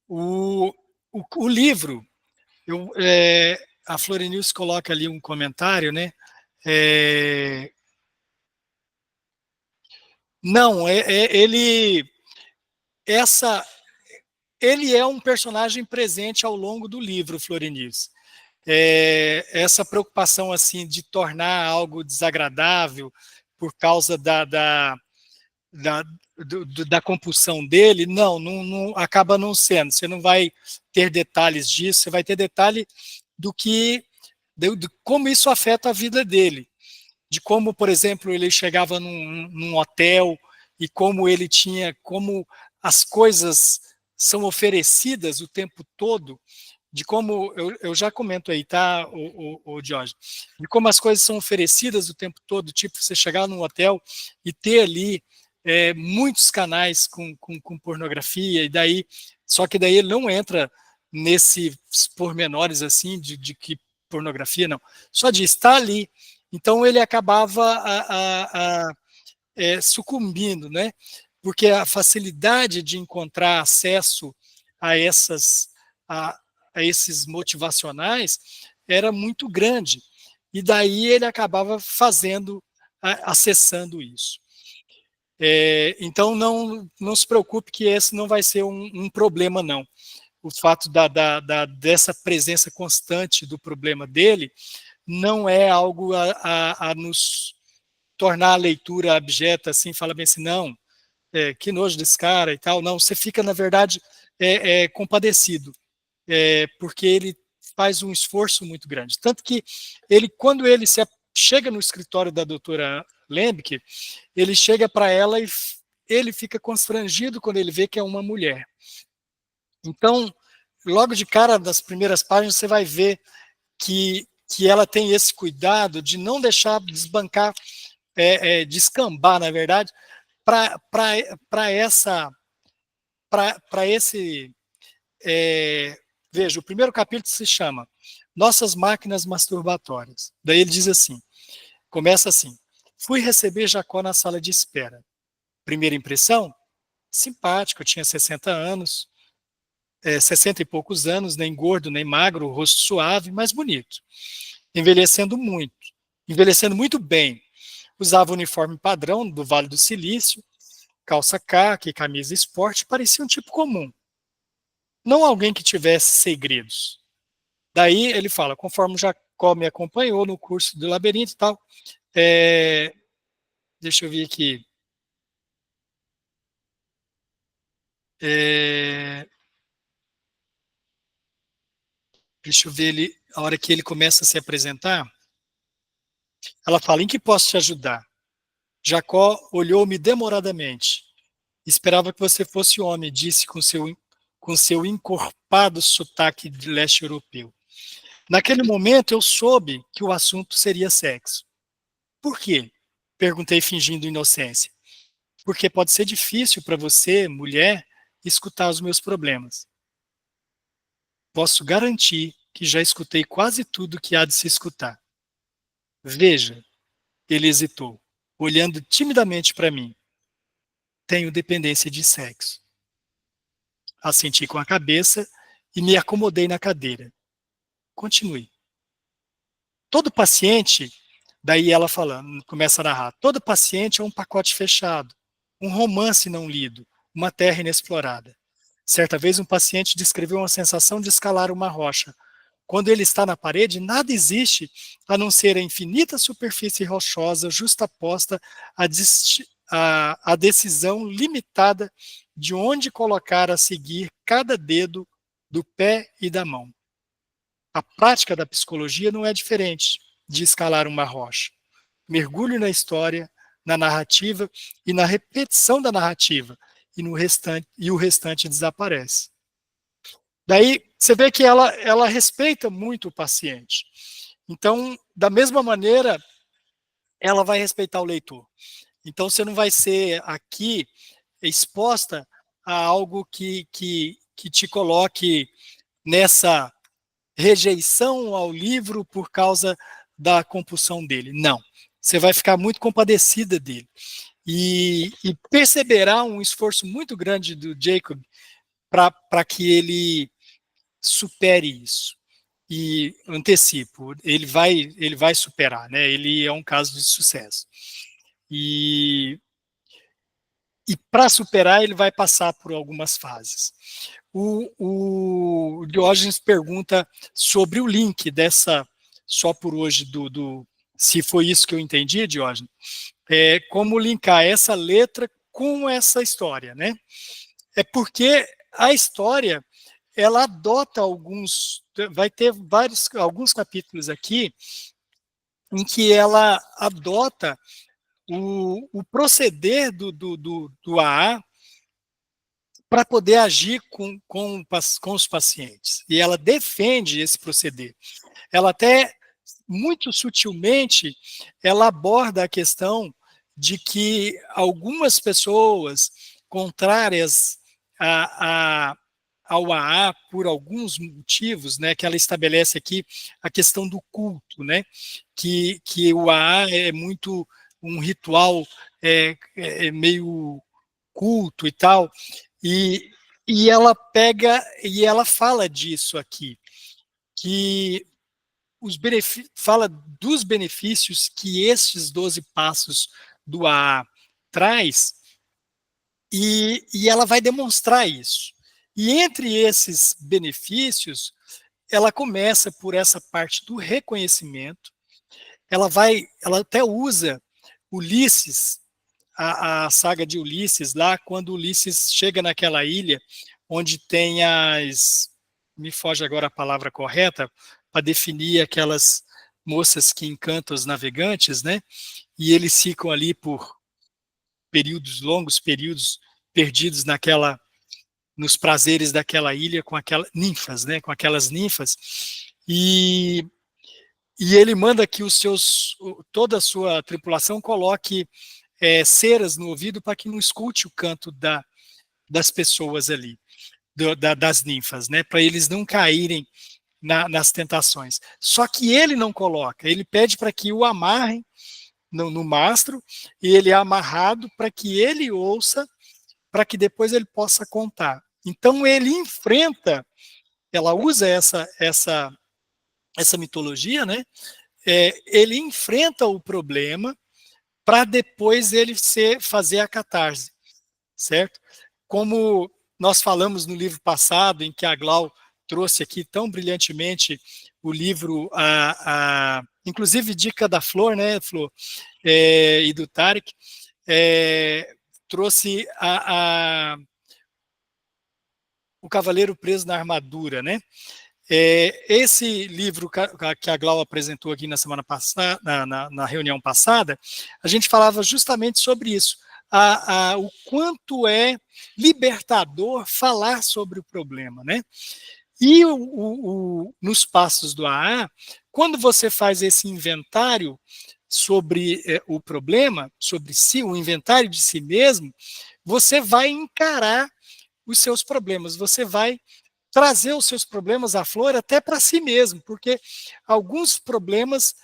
[SPEAKER 1] O livro, a Florenews coloca ali um comentário, né? Não, ele é um personagem presente ao longo do livro, Florinis. Essa preocupação assim de tornar algo desagradável por causa da compulsão dele, não acaba não sendo. Você não vai ter detalhes disso, você vai ter detalhe do que de como isso afeta a vida dele, de como, por exemplo, ele chegava num hotel e como as coisas são oferecidas o tempo todo, de como, eu já comento aí, tá, o Jorge, de como as coisas são oferecidas o tempo todo, tipo, você chegar num hotel e ter ali muitos canais com pornografia, e daí, só que daí ele não entra nesses pormenores assim, de que pornografia, não, só de estar ali. Então ele acabava sucumbindo, né? Porque a facilidade de encontrar acesso a a, a esses motivacionais era muito grande. E daí ele acabava acessando isso. Então não se preocupe que esse não vai ser um problema, não. O fato dessa presença constante do problema dele não é algo a nos tornar a leitura abjeta, assim, fala bem assim, não, que nojo desse cara e tal. Não, você fica, na verdade, compadecido, porque ele faz um esforço muito grande. Tanto que quando ele chega no escritório da doutora Lemke, ele chega para ela e ele fica constrangido quando ele vê que é uma mulher. Então, logo de cara, das primeiras páginas, você vai ver que ela tem esse cuidado de não deixar desbancar, descambar, na verdade, para esse. Veja, o primeiro capítulo se chama Nossas Máquinas Masturbatórias. Daí ele diz assim: começa assim. Fui receber Jacó na sala de espera. Primeira impressão? Simpático, eu tinha 60 anos, 60 e poucos anos, nem gordo, nem magro, rosto suave, mas bonito. Envelhecendo muito bem. Usava o uniforme padrão do Vale do Silício, calça caque, camisa esporte, parecia um tipo comum. Não alguém que tivesse segredos. Daí ele fala, conforme Jacó me acompanhou no curso do labirinto e tal, deixa eu ver aqui. Deixa eu ver a hora que ele começa a se apresentar, ela fala, em que posso te ajudar? Jacó olhou-me demoradamente. Esperava que você fosse homem, disse com seu encorpado sotaque de leste europeu. Naquele momento eu soube que o assunto seria sexo. Por quê? Perguntei fingindo inocência. Porque pode ser difícil para você, mulher, escutar os meus problemas. Posso garantir que já escutei quase tudo que há de se escutar. Veja, ele hesitou, olhando timidamente para mim. Tenho dependência de sexo. Assenti com a cabeça e me acomodei na cadeira. Continue. Todo paciente, daí ela falando, começa a narrar, todo paciente é um pacote fechado, um romance não lido, uma terra inexplorada. Certa vez um paciente descreveu uma sensação de escalar uma rocha. Quando ele está na parede, nada existe a não ser a infinita superfície rochosa justaposta à decisão limitada de onde colocar a seguir cada dedo do pé e da mão. A prática da psicologia não é diferente de escalar uma rocha. Mergulho na história, na narrativa e na repetição da narrativa, e o restante desaparece. Daí você vê que ela respeita muito o paciente. Então, da mesma maneira, ela vai respeitar o leitor. Então, você não vai ser aqui exposta a algo que te coloque nessa rejeição ao livro por causa da compulsão dele. Não. Você vai ficar muito compadecida dele. E perceberá um esforço muito grande do Jacob para que ele supere isso. E antecipo, ele vai superar, né? Ele é um caso de sucesso. E E para superar, ele vai passar por algumas fases. O Diógenes pergunta sobre o link dessa, só por hoje, se foi isso que eu entendi, Diógenes, como linkar essa letra com essa história, né? É porque a história, ela adota vai ter alguns capítulos aqui em que ela adota o proceder do AA para poder agir com os pacientes. E ela defende esse proceder. Ela até, muito sutilmente, ela aborda a questão de que algumas pessoas contrárias ao AA, por alguns motivos, né, que ela estabelece aqui a questão do culto, né, que o AA é muito um ritual meio culto e tal, e ela pega e ela fala disso aqui, que fala dos benefícios que estes 12 passos do AA traz, e ela vai demonstrar isso. E entre esses benefícios, ela começa por essa parte do reconhecimento, ela até usa Ulisses, a saga de Ulisses, lá quando Ulisses chega naquela ilha onde tem me foge agora a palavra correta, para definir aquelas moças que encantam os navegantes, né? E eles ficam ali por longos períodos, perdidos nos prazeres daquela ilha com aquelas ninfas, né? Com aquelas ninfas. E ele manda que toda a sua tripulação coloque ceras no ouvido para que não escute o canto das pessoas ali, das ninfas, né? Para eles não caírem nas tentações. Só que ele não coloca, ele pede para que o amarrem no mastro, e ele é amarrado para que ele ouça, para que depois ele possa contar. Então ele enfrenta, ela usa essa mitologia, né? Ele enfrenta o problema para depois ele fazer a catarse, certo? Como nós falamos no livro passado, em que a Glau trouxe aqui tão brilhantemente o livro, inclusive dica da Flor, né, Flor, e do Tarek, trouxe o Cavaleiro Preso na Armadura, né? Esse livro que a Glau apresentou aqui na semana passada, na reunião passada, a gente falava justamente sobre isso, o quanto é libertador falar sobre o problema, né? E nos passos do AA, quando você faz esse inventário sobre o problema, sobre si, o inventário de si mesmo, você vai encarar os seus problemas, você vai trazer os seus problemas à flor até para si mesmo, porque alguns problemas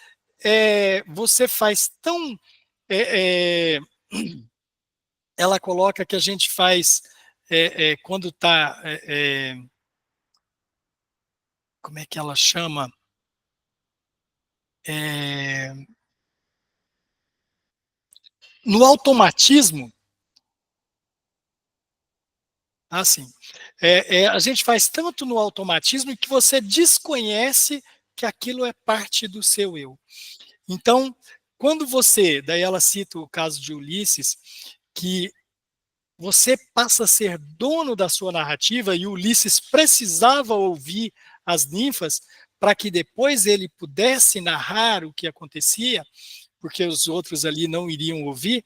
[SPEAKER 1] você faz tão... ela coloca que a gente faz quando está... como é que ela chama? No automatismo, assim, a gente faz tanto no automatismo que você desconhece que aquilo é parte do seu eu. Então, quando daí ela cita o caso de Ulisses, que você passa a ser dono da sua narrativa, e Ulisses precisava ouvir as ninfas para que depois ele pudesse narrar o que acontecia, porque os outros ali não iriam ouvir.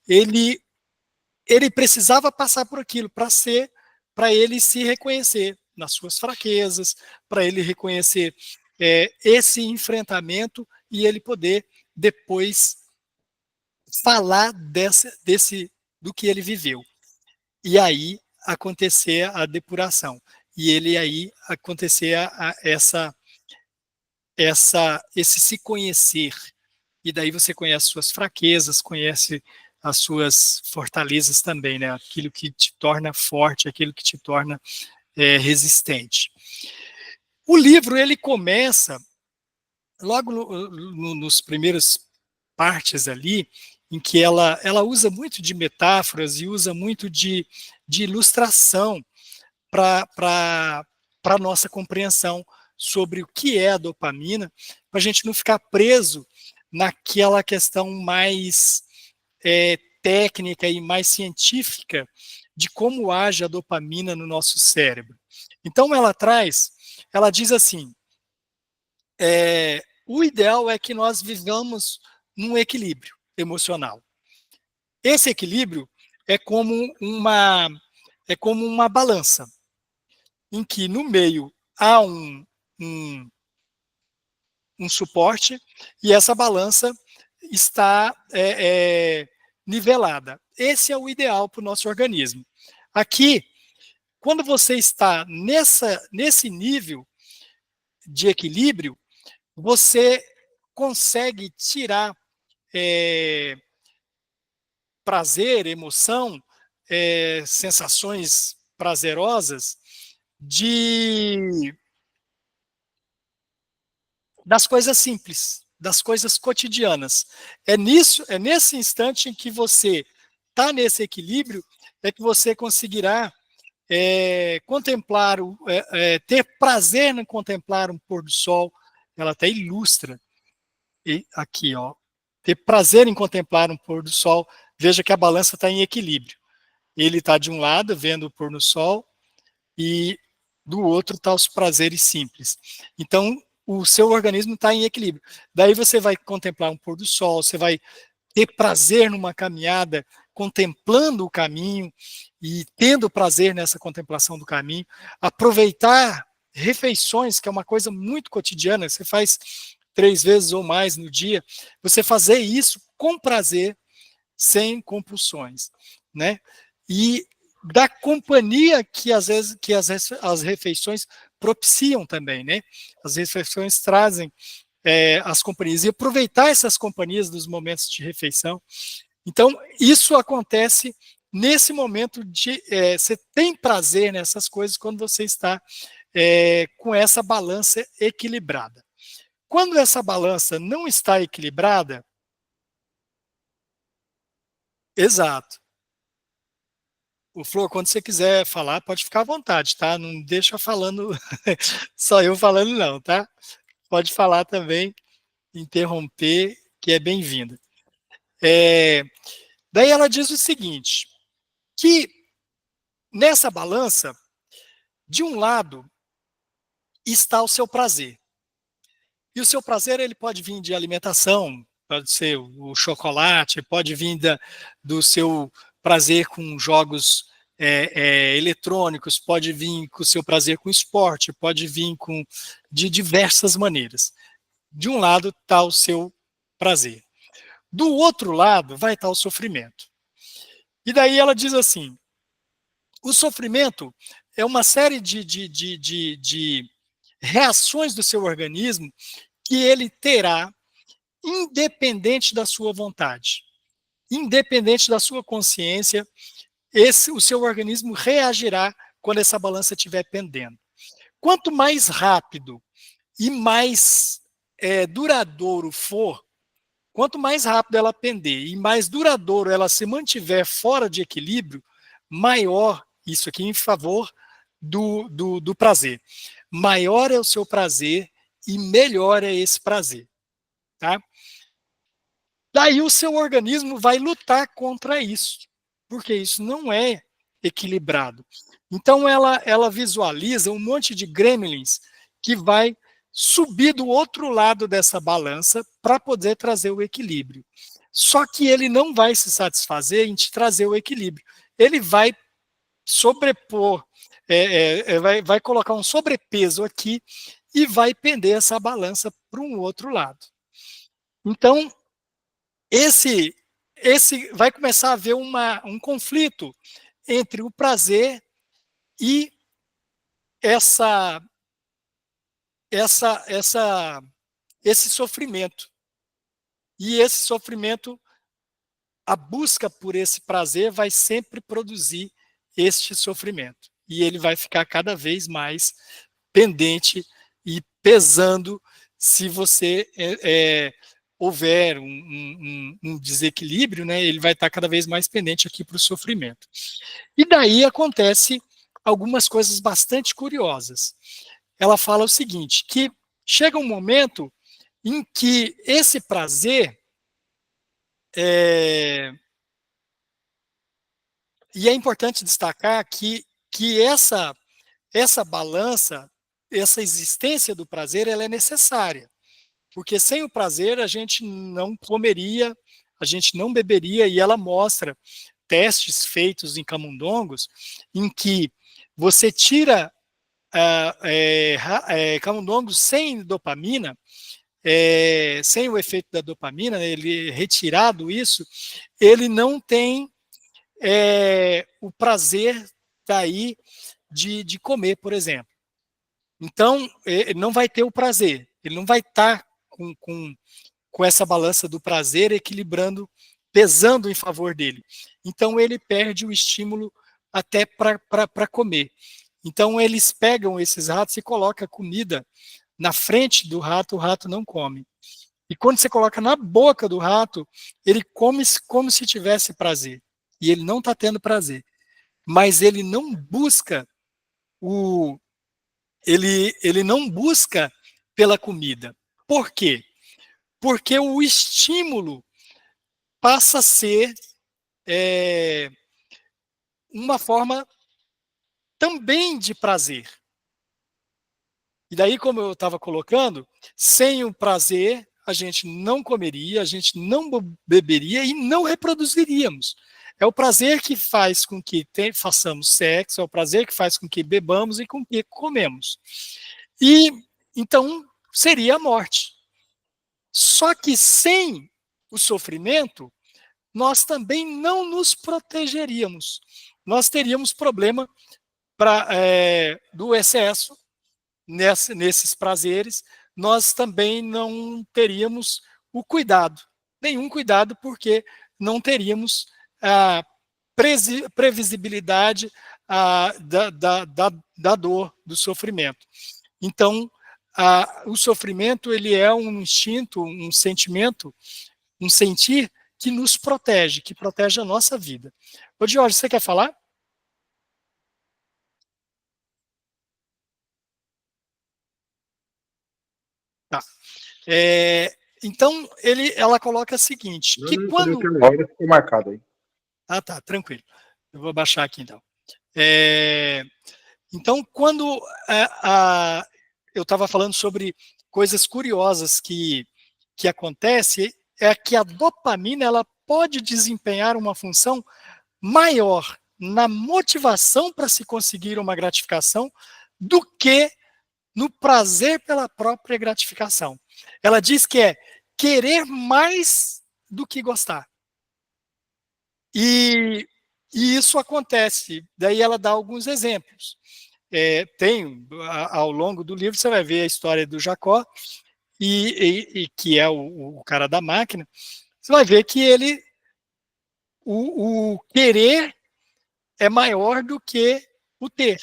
[SPEAKER 1] Ele precisava passar por aquilo para ele se reconhecer nas suas fraquezas, para ele reconhecer esse enfrentamento e ele poder depois falar do que ele viveu. E aí acontecer a depuração. E ele aí acontecer esse se conhecer. E daí você conhece suas fraquezas, conhece as suas fortalezas também, né? Aquilo que te torna forte, aquilo que te torna resistente. O livro, ele começa logo nos primeiros partes ali, em que ela usa muito de metáforas e usa muito de ilustração para a nossa compreensão sobre o que é a dopamina, para a gente não ficar preso naquela questão mais técnica e mais científica de como age a dopamina no nosso cérebro. Então ela diz assim, o ideal é que nós vivamos num equilíbrio emocional. Esse equilíbrio é como uma balança, em que no meio há um suporte e essa balança está nivelada. Esse é o ideal para o nosso organismo. Aqui, quando você está nesse nível de equilíbrio, você consegue tirar prazer, emoção, sensações prazerosas das coisas simples, das coisas cotidianas. É nesse instante em que você está nesse equilíbrio, é que você conseguirá ter prazer em contemplar um pôr do sol. Ela até ilustra aqui, ó, ter prazer em contemplar um pôr do sol. Veja que a balança está em equilíbrio. Ele está de um lado vendo o pôr do sol e do outro está os prazeres simples. Então, o seu organismo está em equilíbrio. Daí você vai contemplar um pôr do sol, você vai ter prazer numa caminhada, contemplando o caminho e tendo prazer nessa contemplação do caminho, aproveitar refeições, que é uma coisa muito cotidiana, você faz 3 vezes ou mais no dia, você fazer isso com prazer, sem compulsões, né? E da companhia que às vezes as refeições propiciam também, né? As refeições trazem as companhias, e aproveitar essas companhias dos momentos de refeição. Então, isso acontece nesse momento você tem prazer nessas coisas quando você está com essa balança equilibrada. Quando essa balança não está equilibrada, exato. O Flor, quando você quiser falar, pode ficar à vontade, tá? Não deixa falando, só eu falando não, tá? Pode falar também, interromper, que é bem-vinda. Daí ela diz o seguinte, que nessa balança, de um lado, está o seu prazer. E o seu prazer ele pode vir de alimentação, pode ser o chocolate, pode vir do seu prazer com jogos eletrônicos, pode vir com o seu prazer com esporte, pode vir de diversas maneiras. De um lado está o seu prazer. Do outro lado vai estar o sofrimento. E daí ela diz assim, o sofrimento é uma série de reações do seu organismo que ele terá independente da sua vontade, independente da sua consciência, o seu organismo reagirá quando essa balança estiver pendendo. Quanto mais rápido e mais duradouro for, quanto mais rápido ela pender e mais duradouro ela se mantiver fora de equilíbrio, maior, isso aqui em favor do prazer, maior é o seu prazer e melhor é esse prazer. Tá? Daí o seu organismo vai lutar contra isso, porque isso não é equilibrado. Então ela visualiza um monte de gremlins que vai subir do outro lado dessa balança para poder trazer o equilíbrio. Só que ele não vai se satisfazer em te trazer o equilíbrio. Ele vai sobrepor, vai colocar um sobrepeso aqui e vai pender essa balança para um outro lado. Então, esse vai começar a haver um conflito entre o prazer e esse sofrimento. E esse sofrimento, a busca por esse prazer vai sempre produzir este sofrimento. E ele vai ficar cada vez mais pendente e pesando se você houver um desequilíbrio, né, ele vai estar cada vez mais pendente aqui para o sofrimento. E daí acontece algumas coisas bastante curiosas. Ela fala o seguinte, que chega um momento em que esse prazer e é importante destacar que essa balança, essa existência do prazer, ela é necessária. Porque sem o prazer a gente não comeria, a gente não beberia, e ela mostra testes feitos em camundongos em que você tira camundongos sem dopamina, sem o efeito da dopamina, ele retirado isso, ele não tem o prazer daí de comer, por exemplo. Então, ele não vai ter o prazer, ele não vai estar com essa balança do prazer equilibrando, pesando em favor dele. Então, ele perde o estímulo até para comer. Então, eles pegam esses ratos e colocam a comida na frente do rato, o rato não come. E quando você coloca na boca do rato, ele come como se tivesse prazer. E ele não está tendo prazer. Mas ele não busca ele não busca pela comida. Por quê? Porque o estímulo passa a ser uma forma também de prazer. E daí, como eu estava colocando, sem o prazer, a gente não comeria, a gente não beberia e não reproduziríamos. É o prazer que faz com que façamos sexo, é o prazer que faz com que bebamos e com que comemos. E então seria a morte. Só que sem o sofrimento, nós também não nos protegeríamos. Nós teríamos problema do excesso nesses prazeres, nós também não teríamos o cuidado, nenhum cuidado, porque não teríamos a previsibilidade da dor, do sofrimento. Então, o sofrimento ele é um instinto, um sentimento, um sentir que nos protege, que protege a nossa vida. Ô, Jorge, você quer falar? Tá. Então, ela coloca o seguinte, que quando...
[SPEAKER 2] Ficou marcado aí.
[SPEAKER 1] Ah, tá, tranquilo. Eu vou baixar aqui, então. Então, quando eu estava falando sobre coisas curiosas que acontecem, é que a dopamina ela pode desempenhar uma função maior na motivação para se conseguir uma gratificação do que no prazer pela própria gratificação. Ela diz que é querer mais do que gostar. E isso acontece. Daí ela dá alguns exemplos. Ao longo do livro, você vai ver a história do Jacó, e que é o cara da máquina. Você vai ver que o querer é maior do que o ter.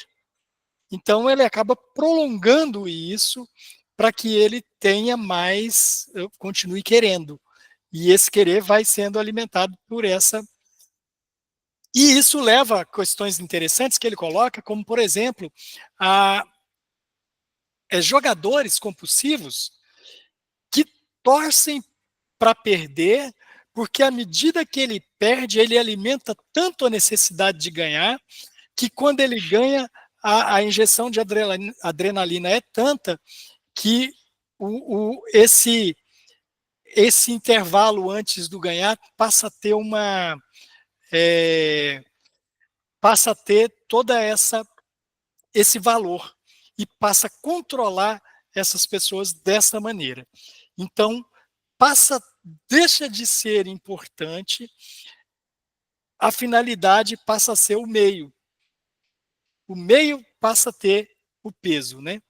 [SPEAKER 1] Então, ele acaba prolongando isso para que ele tenha mais, continue querendo. E esse querer vai sendo alimentado por essa. E isso leva a questões interessantes que ele coloca, como, por exemplo, jogadores compulsivos que torcem para perder, porque à medida que ele perde, ele alimenta tanto a necessidade de ganhar, que quando ele ganha, a injeção de adrenalina é tanta que esse intervalo antes do ganhar passa a ter passa a ter toda esse valor e passa a controlar essas pessoas dessa maneira. Então, deixa de ser importante, a finalidade passa a ser o meio. O meio passa a ter o peso, né?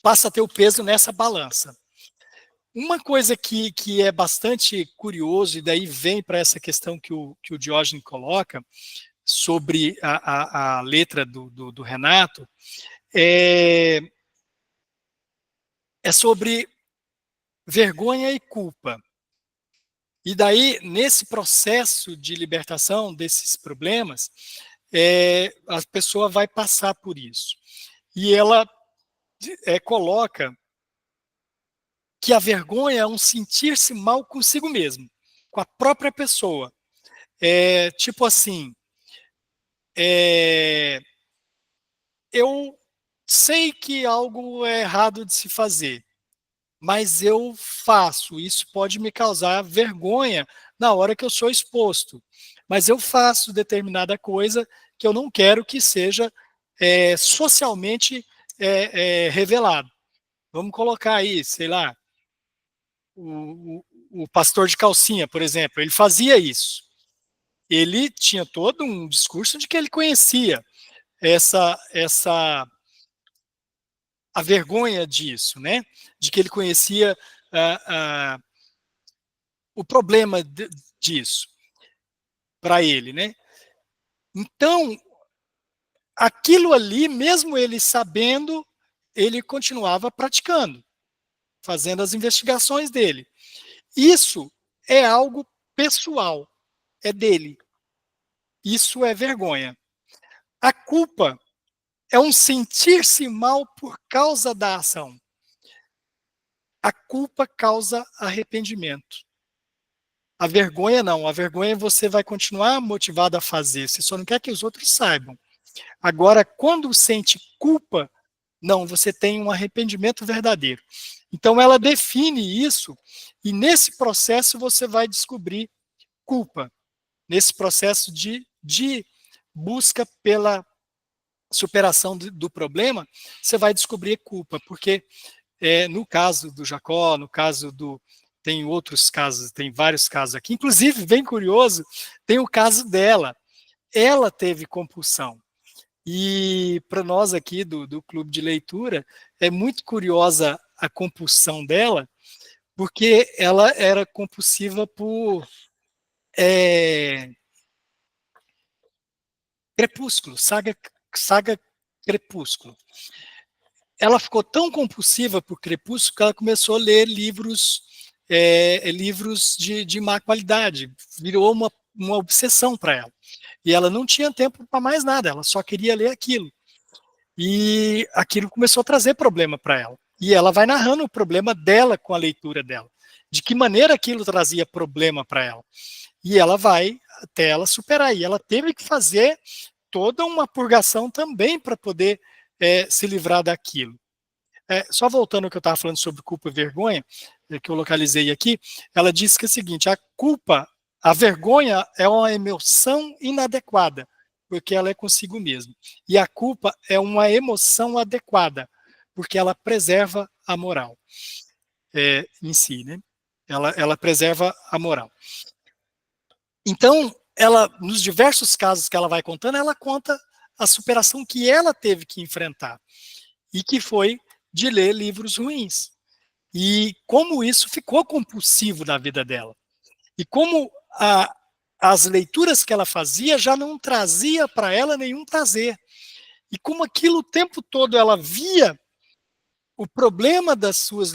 [SPEAKER 1] Passa a ter o peso nessa balança. Uma coisa que é bastante curioso, e daí vem para essa questão que o Diógenes coloca, sobre a letra do Renato, é sobre vergonha e culpa. E daí, nesse processo de libertação desses problemas, a pessoa vai passar por isso. E ela coloca que a vergonha é um sentir-se mal consigo mesmo, com a própria pessoa. Tipo assim, eu sei que algo é errado de se fazer, mas eu faço. Isso pode me causar vergonha na hora que eu sou exposto. Mas eu faço determinada coisa que eu não quero que seja socialmente revelado. Vamos colocar aí, sei lá, o pastor de calcinha, por exemplo, ele fazia isso. Ele tinha todo um discurso de que ele conhecia a vergonha disso, né? De que ele conhecia o problema disso para ele, né? Então, aquilo ali, mesmo ele sabendo, ele continuava praticando, fazendo as investigações dele. Isso é algo pessoal, é dele. Isso é vergonha. A culpa é um sentir-se mal por causa da ação. A culpa causa arrependimento. A vergonha não. A vergonha você vai continuar motivado a fazer. Você só não quer que os outros saibam. Agora, quando sente culpa, não, você tem um arrependimento verdadeiro. Então, ela define isso e nesse processo você vai descobrir culpa. Nesse processo de busca pela superação do problema, você vai descobrir culpa, porque no caso do Jacó, no caso tem outros casos, tem vários casos aqui, inclusive, bem curioso, tem o caso dela. Ela teve compulsão. E para nós aqui do clube de leitura, é muito curiosa a compulsão dela, porque ela era compulsiva por Crepúsculo, saga Crepúsculo. Ela ficou tão compulsiva por Crepúsculo que ela começou a ler livros de má qualidade. Virou uma obsessão para ela. E ela não tinha tempo para mais nada, ela só queria ler aquilo. E aquilo começou a trazer problema para ela. E ela vai narrando o problema dela com a leitura dela. De que maneira aquilo trazia problema para ela. E ela vai até ela superar. E ela teve que fazer toda uma purgação também para poder se livrar daquilo. Só voltando ao que eu estava falando sobre culpa e vergonha, que eu localizei aqui, ela disse que é o seguinte, a vergonha é uma emoção inadequada, porque ela é consigo mesma. E a culpa é uma emoção adequada, porque ela preserva a moral em si, né? Ela preserva a moral. Então, ela, nos diversos casos que ela vai contando, ela conta a superação que ela teve que enfrentar, e que foi de ler livros ruins. E como isso ficou compulsivo na vida dela. E como as leituras que ela fazia já não trazia para ela nenhum prazer. E como aquilo o tempo todo ela via o problema das suas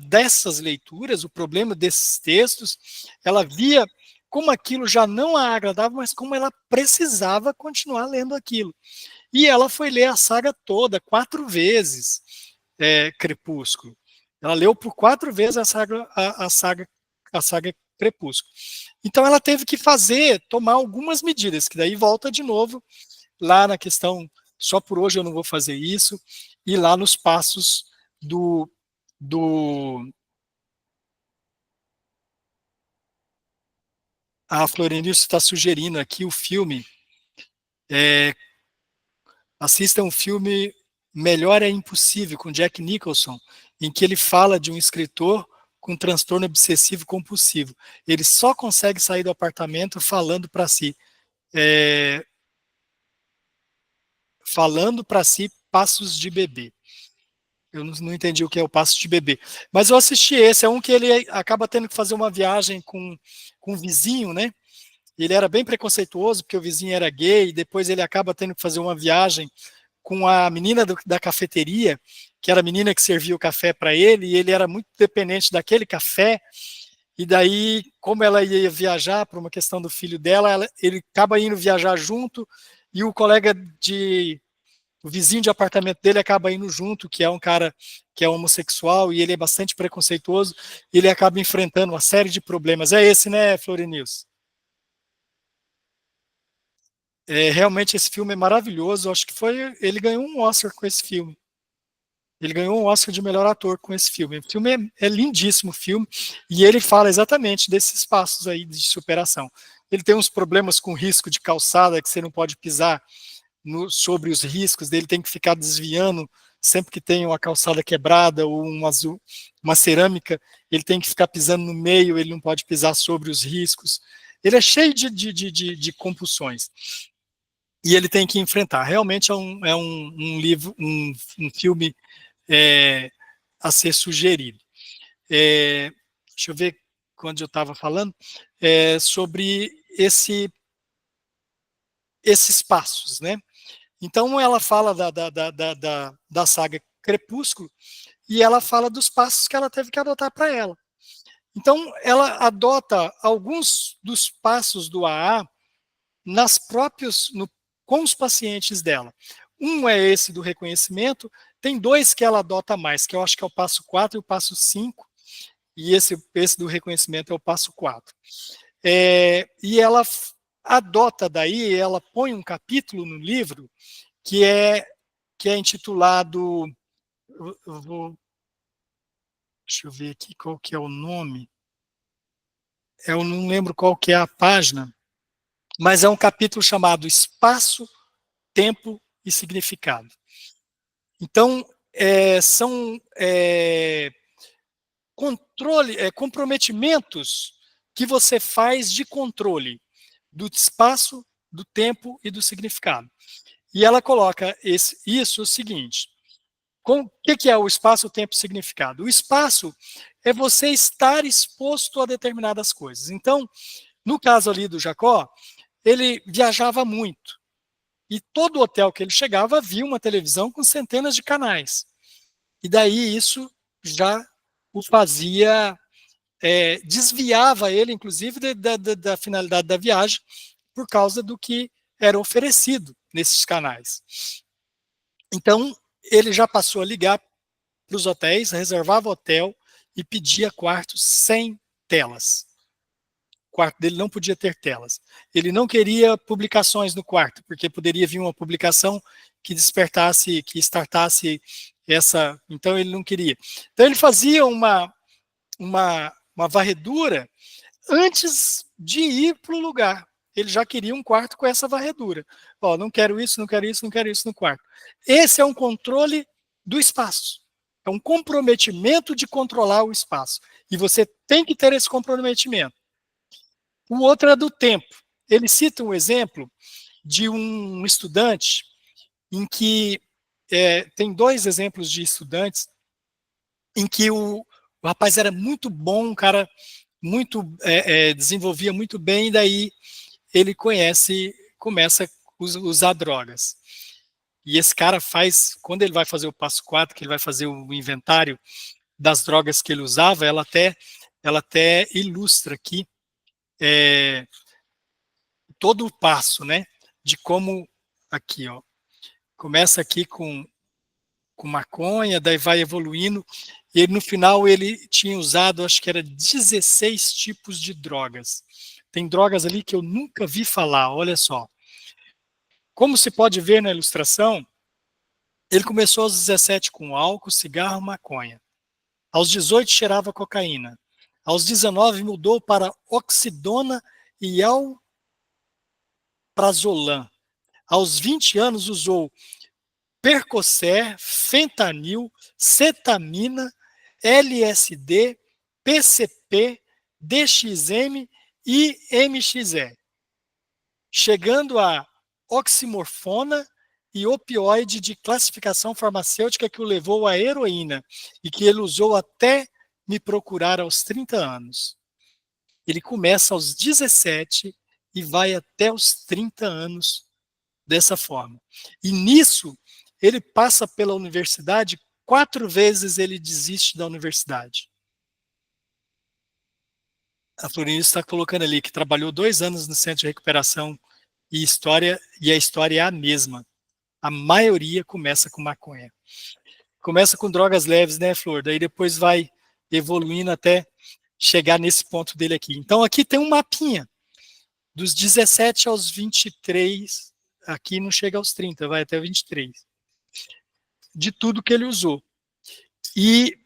[SPEAKER 1] dessas leituras, o problema desses textos, ela via como aquilo já não a agradava, mas como ela precisava continuar lendo aquilo. E ela foi ler a saga toda, 4 vezes, Crepúsculo. Ela leu por 4 vezes a saga Crepúsculo. Então ela teve que tomar algumas medidas, que daí volta de novo lá na questão, só por hoje eu não vou fazer isso, e lá nos passos a Florenilson está sugerindo aqui o filme, assista um filme Melhor é Impossível, com Jack Nicholson, em que ele fala de um escritor com transtorno obsessivo compulsivo. Ele só consegue sair do apartamento falando para si. Falando para si passos de bebê. Eu não entendi o que é o passo de bebê. Mas eu assisti esse, é um que ele acaba tendo que fazer uma viagem com um vizinho, né? ele era bem preconceituoso, porque o vizinho era gay, e depois ele acaba tendo que fazer uma viagem com a menina da cafeteria, que era a menina que servia o café para ele, e ele era muito dependente daquele café, e daí, como ela ia viajar por uma questão do filho dela, ele acaba indo viajar junto, e o vizinho de apartamento dele acaba indo junto, que é um cara que é homossexual, e ele é bastante preconceituoso, e ele acaba enfrentando uma série de problemas. É esse, né, Florinils? Realmente esse filme é maravilhoso, acho que ele ganhou um Oscar com esse filme. Ele ganhou um Oscar de melhor ator com esse filme. O filme é lindíssimo, o filme, e ele fala exatamente desses passos aí de superação. Ele tem uns problemas com risco de calçada, que você não pode pisar sobre os riscos, dele tem que ficar desviando sempre que tem uma calçada quebrada ou uma cerâmica, ele tem que ficar pisando no meio, ele não pode pisar sobre os riscos. Ele é cheio de compulsões. E ele tem que enfrentar. Realmente um livro, um filme a ser sugerido. Deixa eu ver quando eu estava falando, sobre esses passos, né? Então, ela fala da saga Crepúsculo e ela fala dos passos que ela teve que adotar para ela. Então, ela adota alguns dos passos do AA com os pacientes dela. Um é esse do reconhecimento, tem dois que ela adota mais, que eu acho que é o passo 4 e o passo 5, e esse do reconhecimento é o passo 4. E ela adota daí, ela põe um capítulo no livro que é intitulado, deixa eu ver aqui qual que é o nome, eu não lembro qual que é a página, mas é um capítulo chamado Espaço, Tempo e Significado. Então, são comprometimentos que você faz de controle do espaço, do tempo e do significado. E ela coloca o seguinte: o que é o espaço, o tempo e o significado? O espaço é você estar exposto a determinadas coisas. Então, no caso ali do Jacó, ele viajava muito. E todo hotel que ele chegava havia uma televisão com centenas de canais. E daí isso já o fazia, desviava ele, inclusive, da finalidade da viagem, por causa do que era oferecido nesses canais. Então, ele já passou a ligar para os hotéis, reservava hotel e pedia quartos sem telas. O quarto dele não podia ter telas. Ele não queria publicações no quarto, porque poderia vir uma publicação que despertasse, que startasse essa. Então ele não queria. Então ele fazia uma varredura antes de ir para o lugar. Ele já queria um quarto com essa varredura. Ó, não quero isso, não quero isso, não quero isso no quarto. Esse é um controle do espaço. É um comprometimento de controlar o espaço. E você tem que ter esse comprometimento. O outro é do tempo. Ele cita um exemplo de um estudante em que tem dois exemplos de estudantes em que o rapaz era muito bom, um cara desenvolvia muito bem, e daí ele começa a usar drogas. E esse cara quando ele vai fazer o passo 4, que ele vai fazer o inventário das drogas que ele usava, ela até ilustra aqui todo o passo, né? De como, aqui, ó, começa aqui com maconha, daí vai evoluindo, e no final ele tinha usado, acho que era 16 tipos de drogas. Tem drogas ali que eu nunca vi falar, olha só. Como se pode ver na ilustração, ele começou aos 17 com álcool, cigarro, maconha. Aos 18 cheirava cocaína. Aos 19 mudou para oxidona e alprazolam. Aos 20 anos usou Percocet, fentanil, cetamina, LSD, PCP, DXM e MXE, chegando a oximorfona e opioide de classificação farmacêutica que o levou à heroína e que ele usou até me procurar aos 30 anos. Ele começa aos 17 e vai até os 30 anos dessa forma. E nisso, ele passa pela universidade, 4 vezes ele desiste da universidade. A Florinda está colocando ali que trabalhou 2 anos no centro de recuperação e história, e a história é a mesma. A maioria começa com maconha. Começa com drogas leves, né, Flor? Daí depois vai evoluindo até chegar nesse ponto dele aqui. Então aqui tem um mapinha. Dos 17 aos 23, aqui não chega aos 30, vai até 23. De tudo que ele usou. E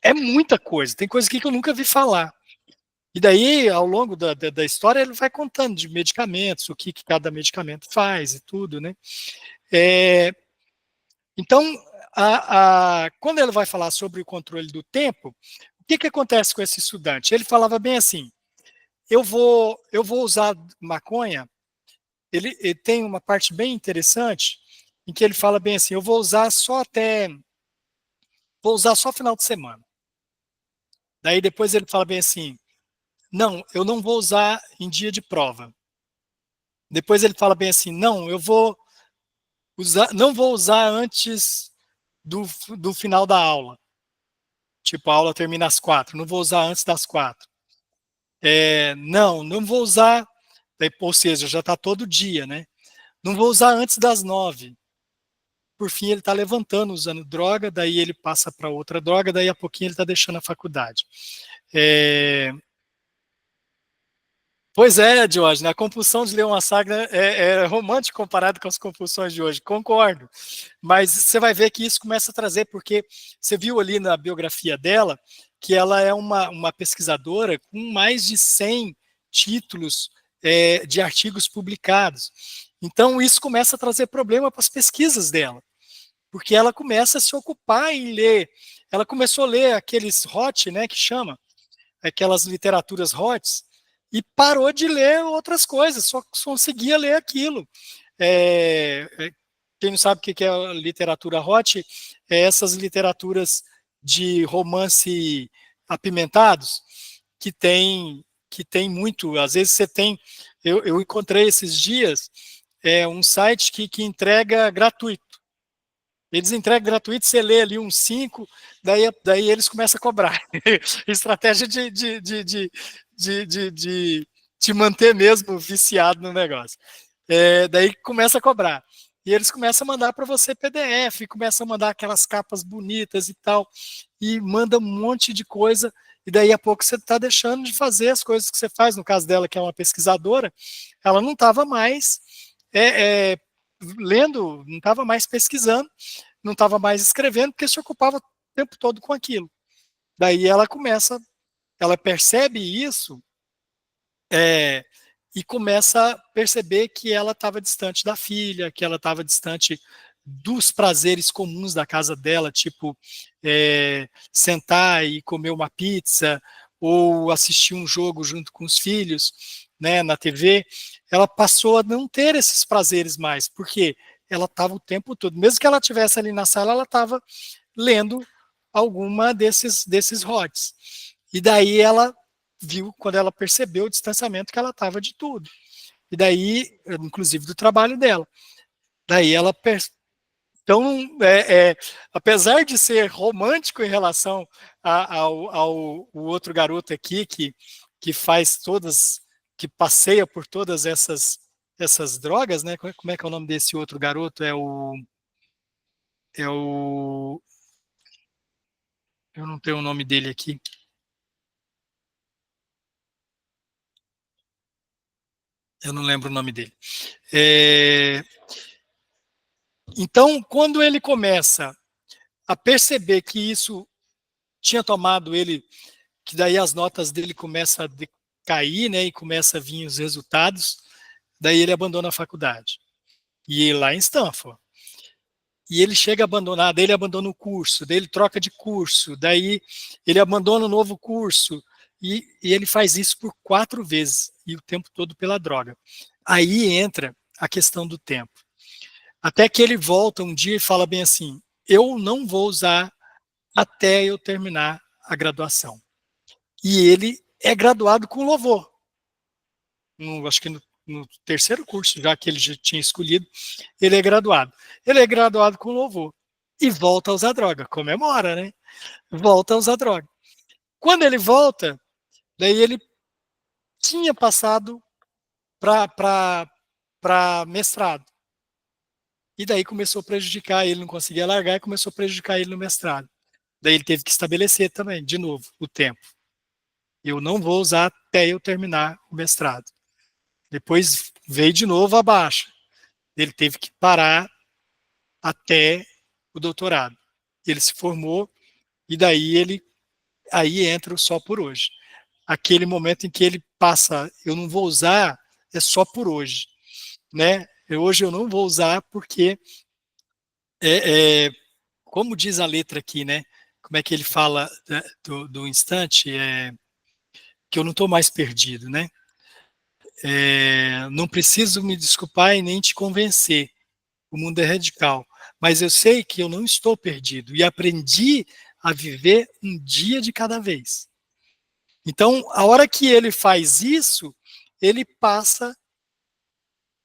[SPEAKER 1] é muita coisa. Tem coisa aqui que eu nunca vi falar. E daí, ao longo da história, ele vai contando de medicamentos, o que cada medicamento faz e tudo, né? Então, quando ele vai falar sobre o controle do tempo, o que acontece com esse estudante? Ele falava bem assim, eu vou usar maconha, ele tem uma parte bem interessante, em que ele fala bem assim, vou usar só final de semana. Daí depois ele fala bem assim, não, eu não vou usar em dia de prova. Depois ele fala bem assim, não, não vou usar antes do final da aula. Tipo, a aula termina às 4, não vou usar antes das 4. Não vou usar, ou seja, já está todo dia, né? Não vou usar antes das 9. Por fim, ele está levantando, usando droga, daí ele passa para outra droga, daí a pouquinho ele está deixando a faculdade. Pois é, Diógenes, a compulsão de ler uma saga é romântico comparado com as compulsões de hoje, concordo. Mas você vai ver que isso começa a trazer, porque você viu ali na biografia dela que ela é uma pesquisadora com mais de 100 títulos de artigos publicados. Então, isso começa a trazer problema para as pesquisas dela, porque ela começa a se ocupar em ler. Ela começou a ler aqueles hot, né, que chama, aquelas literaturas hots, e parou de ler outras coisas, só conseguia ler aquilo. Quem não sabe o que é a literatura hot, é essas literaturas de romance apimentados, que tem muito, às vezes você tem, eu encontrei esses dias, um site que entrega gratuito. Eles entregam gratuito, você lê ali uns 5, daí eles começam a cobrar. Estratégia de te manter mesmo viciado no negócio. Daí começa a cobrar. E eles começam a mandar para você PDF, começam a mandar aquelas capas bonitas e tal, e manda um monte de coisa, e daí a pouco você está deixando de fazer as coisas que você faz. No caso dela, que é uma pesquisadora, ela não estava mais lendo, não estava mais pesquisando, não estava mais escrevendo, porque se ocupava o tempo todo com aquilo. Daí ela percebe isso e começa a perceber que ela estava distante da filha, que ela estava distante dos prazeres comuns da casa dela, tipo sentar e comer uma pizza ou assistir um jogo junto com os filhos, né, na TV. Ela passou a não ter esses prazeres mais, porque ela estava o tempo todo, mesmo que ela estivesse ali na sala, ela estava lendo alguma desses hots. E daí ela viu, quando ela percebeu o distanciamento que ela estava de tudo. E daí, inclusive do trabalho dela. Daí ela então, apesar de ser romântico em relação ao outro garoto aqui, que faz todas, que passeia por todas essas drogas, né? Como é que é o nome desse outro garoto? Eu não tenho o nome dele aqui. Eu não lembro o nome dele. Então, quando ele começa a perceber que isso tinha tomado ele, que daí as notas dele começam a decair, né, e começa a vir os resultados, daí ele abandona a faculdade. E lá em Stanford. E ele chega a abandonar, daí ele abandona o curso, daí ele troca de curso, daí ele abandona o novo curso, e ele faz isso por 4 vezes, e o tempo todo pela droga. Aí entra a questão do tempo. Até que ele volta um dia e fala bem assim, eu não vou usar até eu terminar a graduação. E ele é graduado com louvor. acho que no terceiro curso, já que ele já tinha escolhido, ele é graduado. Ele é graduado com louvor e volta a usar droga, comemora, né? Volta a usar droga. Quando ele volta, daí ele tinha passado para mestrado. E daí começou a prejudicar ele, não conseguia largar e começou a prejudicar ele no mestrado. Daí ele teve que estabelecer também, de novo, o tempo. Eu não vou usar até eu terminar o mestrado. Depois veio de novo a baixa. Ele teve que parar até o doutorado. Ele se formou e daí aí entra o só por hoje. Aquele momento em que ele passa, eu não vou usar, é só por hoje, né? Hoje eu não vou usar porque como diz a letra aqui, né? Como é que ele fala do instante? Que eu não estou mais perdido, né? Não preciso me desculpar e nem te convencer. O mundo é radical. Mas eu sei que eu não estou perdido e aprendi a viver um dia de cada vez. Então, a hora que ele faz isso, ele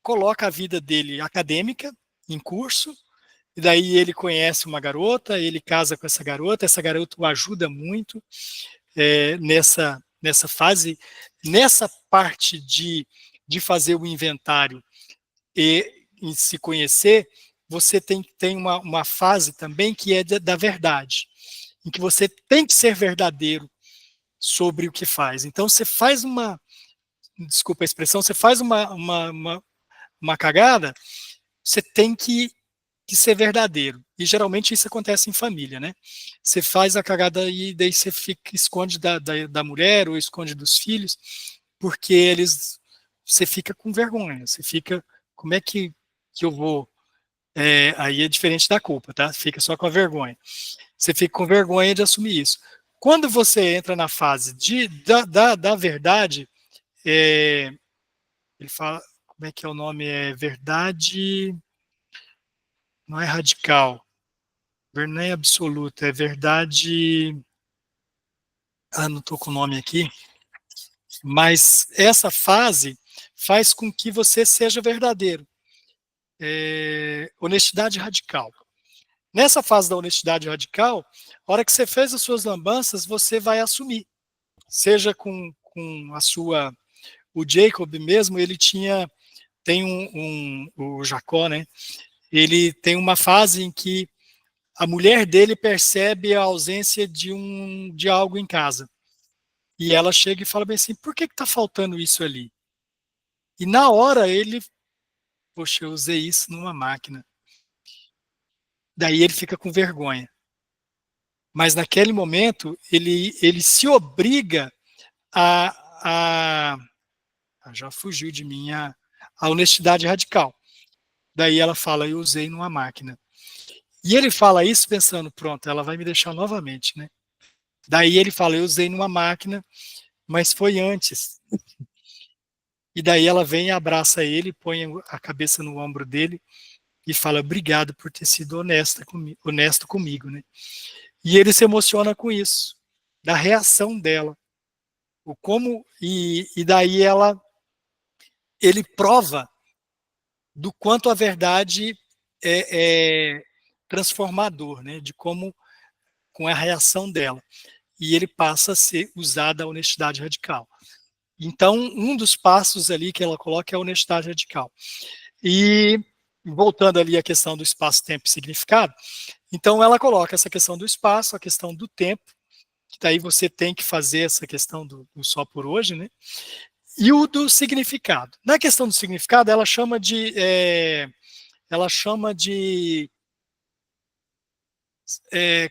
[SPEAKER 1] coloca a vida dele acadêmica em curso, e daí ele conhece uma garota, ele casa com essa garota o ajuda muito nessa fase, nessa parte de fazer o inventário e em se conhecer, você tem uma fase também que é da verdade, em que você tem que ser verdadeiro sobre o que faz. Então, você faz desculpa a expressão, você faz uma cagada, você tem que ser verdadeiro. E geralmente isso acontece em família, né? Você faz a cagada e daí você esconde da mulher ou esconde dos filhos, porque você fica com vergonha, você fica, como é que eu vou? Aí é diferente da culpa, tá? Fica só com a vergonha. Você fica com vergonha de assumir isso. Quando você entra na fase da verdade, ele fala, como é que é o nome? Verdade, não é radical, não é absoluta, é verdade. Não estou com o nome aqui, mas essa fase faz com que você seja verdadeiro. Honestidade radical. Nessa fase da honestidade radical, a hora que você fez as suas lambanças, você vai assumir. Seja com a sua. O Jacob mesmo, ele tem o Jacó, né? Ele tem uma fase em que a mulher dele percebe a ausência de algo em casa. E ela chega e fala bem assim, por que está faltando isso ali? E na hora poxa, eu usei isso numa máquina. Daí ele fica com vergonha. Mas naquele momento, ele se obriga a já fugiu de mim a honestidade radical. Daí ela fala, eu usei numa máquina. E ele fala isso pensando, pronto, ela vai me deixar novamente, né? Daí ele fala, eu usei numa máquina, mas foi antes. E daí ela vem e abraça ele, põe a cabeça no ombro dele e fala, obrigado por ter sido honesto comigo, né? E ele se emociona com isso, da reação dela. E daí ele prova do quanto a verdade é transformador, né? De como, com a reação dela. E ele passa a ser usado a honestidade radical. Então, um dos passos ali que ela coloca é a honestidade radical. E, voltando ali à questão do espaço, tempo e significado, então ela coloca essa questão do espaço, a questão do tempo, que daí você tem que fazer essa questão do só por hoje, né? E o do significado. Na questão do significado, ela chama de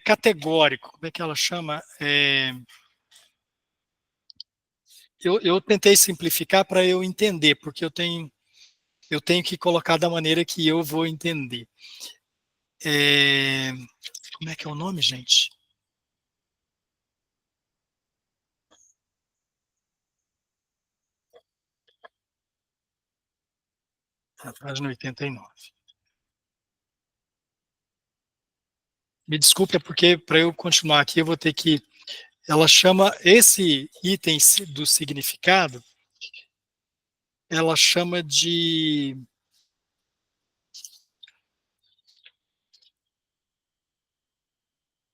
[SPEAKER 1] categórico. Como é que ela chama? Eu tentei simplificar para eu entender, porque eu tenho que colocar da maneira que eu vou entender. Como é que é o nome, gente? A página 89. Me desculpe, é porque para eu continuar aqui eu vou ter que. Ela chama esse item do significado. ela chama de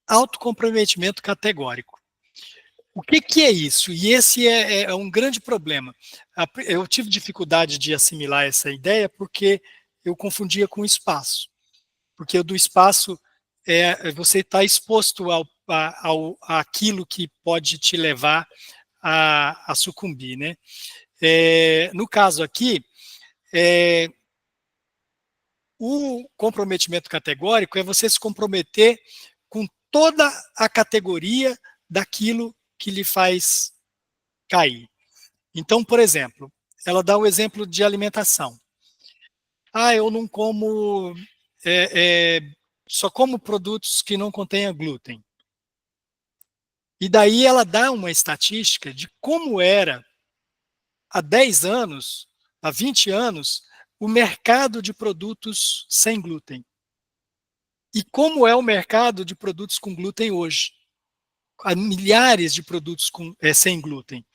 [SPEAKER 1] autocomprometimento categórico. O que é isso? E esse é um grande problema. Eu tive dificuldade de assimilar essa ideia porque eu confundia com o espaço. Porque o do espaço você está exposto àquilo que pode te levar a sucumbir, né? No caso aqui, o comprometimento categórico é você se comprometer com toda a categoria daquilo que lhe faz cair. Então, por exemplo, ela dá o exemplo de alimentação. Eu não como, só como produtos que não contenham glúten. E daí ela dá uma estatística de como era há 10 anos, há 20 anos, o mercado de produtos sem glúten. E como é o mercado de produtos com glúten hoje. Há milhares de produtos sem glúten.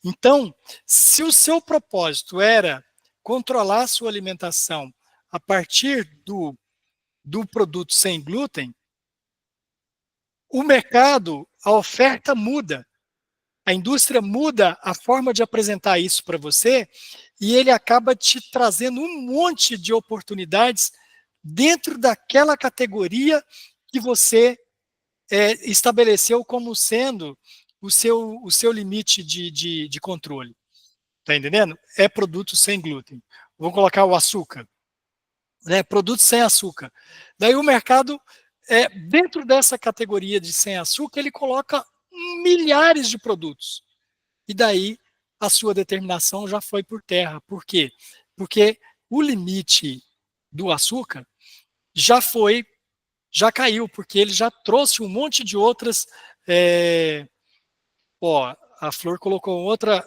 [SPEAKER 1] Então, se o seu propósito era controlar a sua alimentação a partir do produto sem glúten, o mercado, a oferta muda. A indústria muda a forma de apresentar isso para você e ele acaba te trazendo um monte de oportunidades dentro daquela categoria que você estabeleceu como sendo o seu limite de controle. Está entendendo? É produto sem glúten. Vou colocar o açúcar. Né? Produto sem açúcar. Daí o mercado, dentro dessa categoria de sem açúcar, ele coloca milhares de produtos. E daí a sua determinação já foi por terra. Por quê? Porque o limite do açúcar já caiu, porque ele já trouxe um monte de outras. A Flor colocou outra.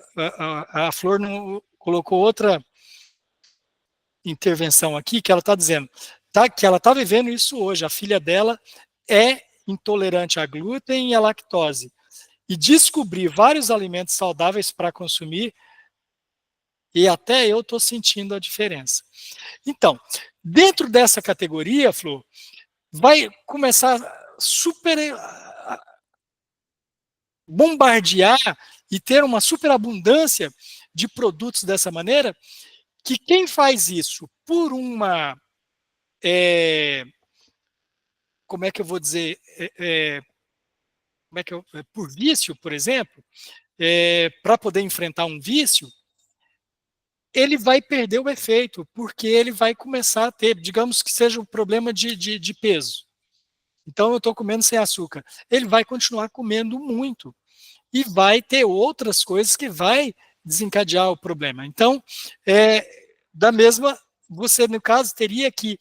[SPEAKER 1] A Flor não, colocou outra intervenção aqui que ela está dizendo que ela está vivendo isso hoje. A filha dela é intolerante a glúten e a lactose. E descobrir vários alimentos saudáveis para consumir, e até eu estou sentindo a diferença. Então, dentro dessa categoria, Flor, vai começar super bombardear e ter uma superabundância de produtos dessa maneira, que quem faz isso por uma como é que eu vou dizer, por vício, por exemplo, para poder enfrentar um vício, ele vai perder o efeito, porque ele vai começar a ter, digamos que seja um problema de peso. Então, eu estou comendo sem açúcar. Ele vai continuar comendo muito e vai ter outras coisas que vai desencadear o problema. Então, você, no caso, teria que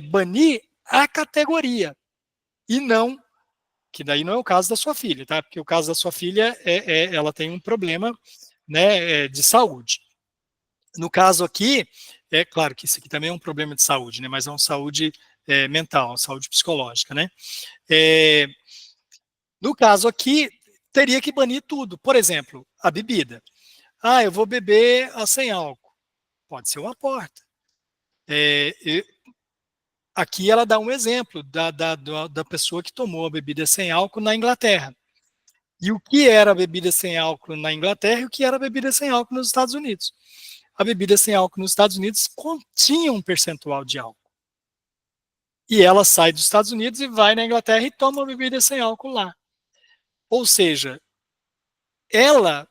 [SPEAKER 1] banir a categoria e não, que daí não é o caso da sua filha, tá? Porque o caso da sua filha, ela tem um problema, né, de saúde. No caso aqui, é claro que isso aqui também é um problema de saúde, né? Mas é uma saúde mental, uma saúde psicológica, né? No caso aqui, teria que banir tudo. Por exemplo, a bebida. Eu vou beber sem álcool. Pode ser uma porta. Aqui ela dá um exemplo da pessoa que tomou a bebida sem álcool na Inglaterra. E o que era a bebida sem álcool na Inglaterra e o que era a bebida sem álcool nos Estados Unidos. A bebida sem álcool nos Estados Unidos continha um percentual de álcool. E ela sai dos Estados Unidos e vai na Inglaterra e toma a bebida sem álcool lá. Ou seja, ela,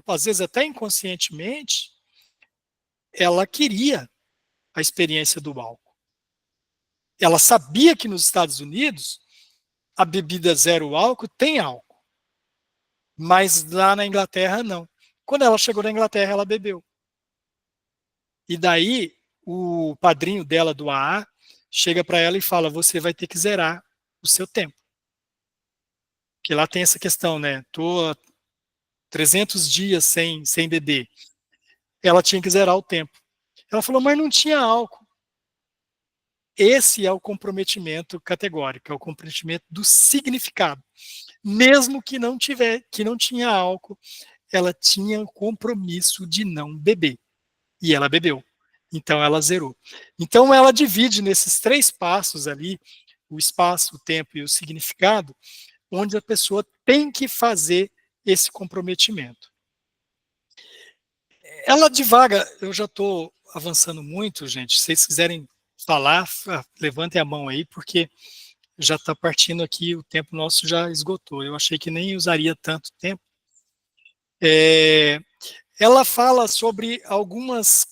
[SPEAKER 1] às vezes até inconscientemente, ela queria a experiência do álcool. Ela sabia que nos Estados Unidos a bebida zero álcool tem álcool, mas lá na Inglaterra não. Quando ela chegou na Inglaterra, ela bebeu. E daí o padrinho dela do AA chega para ela e fala: você vai ter que zerar o seu tempo. Porque lá tem essa questão, né? Tô 300 dias sem beber. Ela tinha que zerar o tempo. Ela falou, mas não tinha álcool. Esse é o comprometimento categórico, é o comprometimento do significado. Mesmo que não tinha álcool, ela tinha o compromisso de não beber. e ela bebeu. Então ela zerou. Então ela divide nesses 3 passos ali, o espaço, o tempo e o significado, onde a pessoa tem que fazer esse comprometimento. Ela divaga, eu já estou avançando muito, gente. Se vocês quiserem falar, levantem a mão aí, porque já está partindo aqui, o tempo nosso já esgotou. Eu achei que nem usaria tanto tempo. Ela fala sobre algumas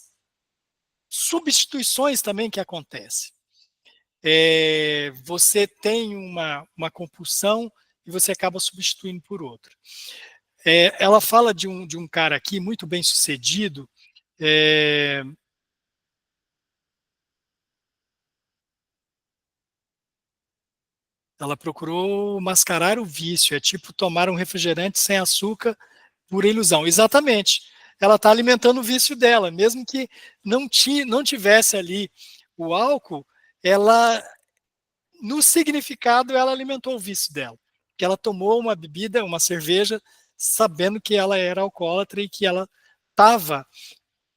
[SPEAKER 1] substituições também que acontecem. Você tem uma compulsão e você acaba substituindo por outra. Ela fala de um cara aqui muito bem sucedido, ela procurou mascarar o vício, é tipo tomar um refrigerante sem açúcar por ilusão. Exatamente. Ela está alimentando o vício dela, mesmo que não tivesse ali o álcool, ela, no significado, ela alimentou o vício dela. Que ela tomou uma bebida, uma cerveja, sabendo que ela era alcoólatra e que ela estava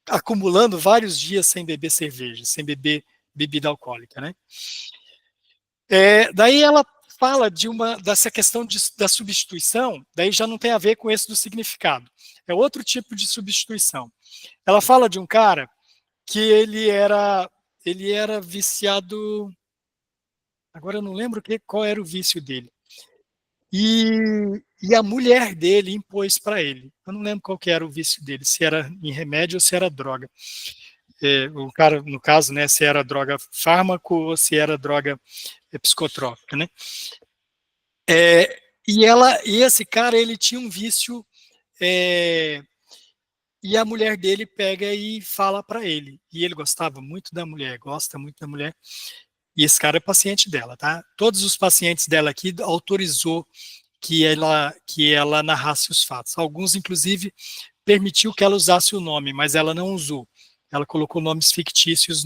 [SPEAKER 1] acumulando vários dias sem beber cerveja, sem beber bebida alcoólica, né? Daí ela fala dessa questão da substituição, daí já não tem a ver com esse do significado. É outro tipo de substituição. Ela fala de um cara que ele era viciado, agora eu não lembro qual era o vício dele. E a mulher dele impôs para ele. Eu não lembro qual que era o vício dele, se era em remédio ou se era droga. O cara, no caso, né, se era droga fármaco ou se era droga psicotrópica, né? E esse cara, ele tinha um vício, e a mulher dele pega e fala para ele. E ele gostava muito da mulher, gosta muito da mulher. E esse cara é paciente dela, tá? Todos os pacientes dela aqui autorizou que ela narrasse os fatos. Alguns, inclusive, permitiu que ela usasse o nome, mas ela não usou. Ela colocou nomes fictícios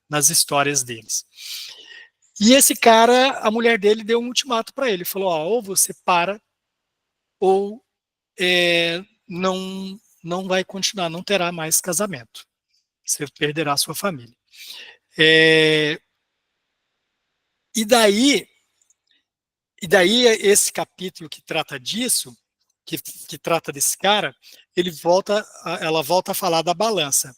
[SPEAKER 1] nas histórias deles. E esse cara, a mulher dele deu um ultimato para ele, falou: ou você para, ou não vai continuar, não terá mais casamento. Você perderá a sua família. E daí esse capítulo que trata disso, que trata desse cara, ela volta a falar da balança,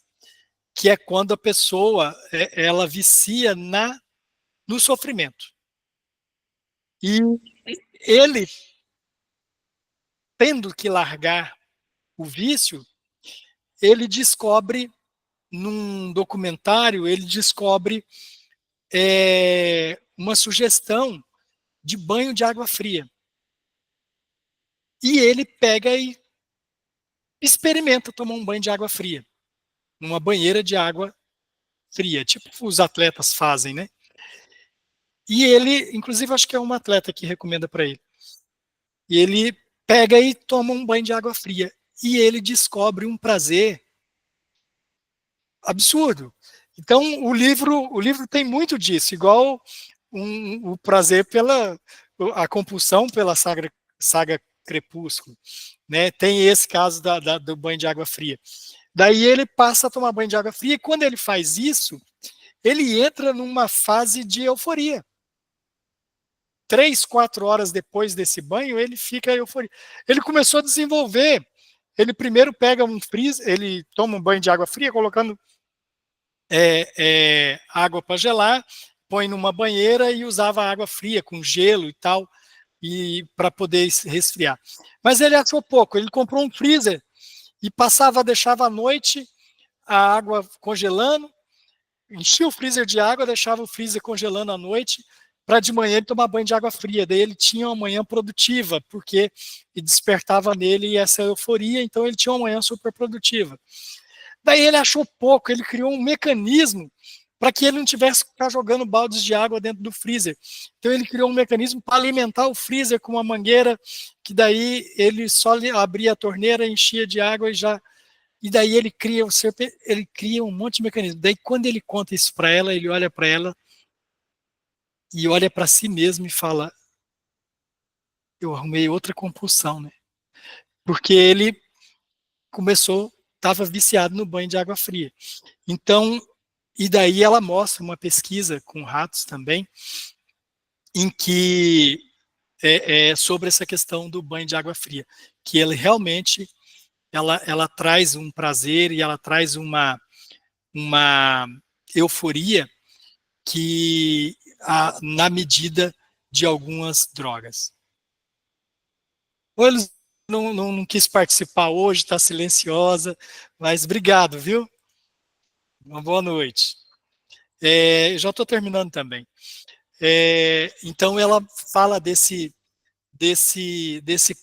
[SPEAKER 1] que é quando a pessoa ela vicia no sofrimento. E ele, tendo que largar o vício, ele descobre, num documentário, ele descobre uma sugestão de banho de água fria. E ele pega e experimenta tomar um banho de água fria, numa banheira de água fria, tipo os atletas fazem, né? E ele, inclusive, acho que é um atleta que recomenda para ele. E ele pega e toma um banho de água fria. E ele descobre um prazer absurdo. Então, o livro tem muito disso, igual o prazer a compulsão pela saga Crepúsculo, né? Tem esse caso do banho de água fria. Daí ele passa a tomar banho de água fria, e quando ele faz isso, ele entra numa fase de euforia. 3, 4 horas depois desse banho, ele fica euforia. Ele começou a desenvolver. Ele primeiro pega um freezer, ele toma um banho de água fria, colocando água para gelar, põe numa banheira e usava água fria com gelo e tal, e para poder resfriar. Mas ele achou pouco, ele comprou um freezer e deixava à noite a água congelando, enchia o freezer de água, deixava o freezer congelando à noite, para de manhã ele tomar banho de água fria. Daí ele tinha uma manhã produtiva, porque despertava nele essa euforia, então ele tinha uma manhã super produtiva. Daí ele achou pouco, ele criou um mecanismo para que ele não tivesse que ficar jogando baldes de água dentro do freezer. Então ele criou um mecanismo para alimentar o freezer com uma mangueira, que daí ele só abria a torneira, enchia de água e daí ele cria um monte de mecanismo. Daí quando ele conta isso para ela, ele olha para ela e olha para si mesmo e fala: eu arrumei outra compulsão, né? Porque ele começou estava viciado no banho de água fria. Então, e daí ela mostra uma pesquisa com ratos também, em que sobre essa questão do banho de água fria, que ele realmente ela traz um prazer e ela traz uma euforia que na medida de algumas drogas. Ou eles não quis participar hoje, está silenciosa, mas obrigado, viu? Uma boa noite. Já estou terminando também. Então, ela fala desse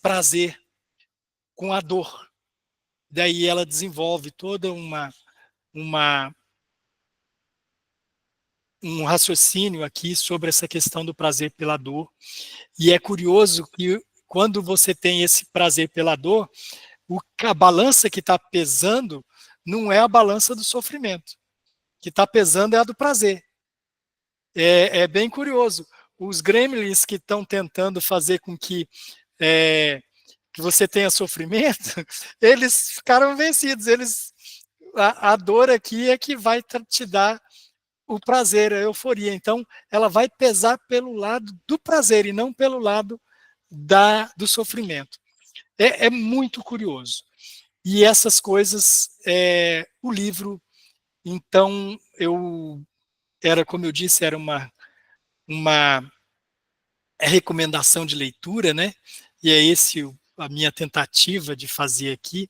[SPEAKER 1] prazer com a dor. Daí ela desenvolve toda um raciocínio aqui sobre essa questão do prazer pela dor. E é curioso que quando você tem esse prazer pela dor, a balança que está pesando não é a balança do sofrimento. O que está pesando é a do prazer. É bem curioso. Os gremlins que estão tentando fazer com que você tenha sofrimento, eles ficaram vencidos. A dor aqui é que vai te dar o prazer, a euforia. Então, ela vai pesar pelo lado do prazer e não pelo lado do sofrimento. É muito curioso. E essas coisas, o livro, então, como eu disse, era uma recomendação de leitura, né? E é esse a minha tentativa de fazer aqui.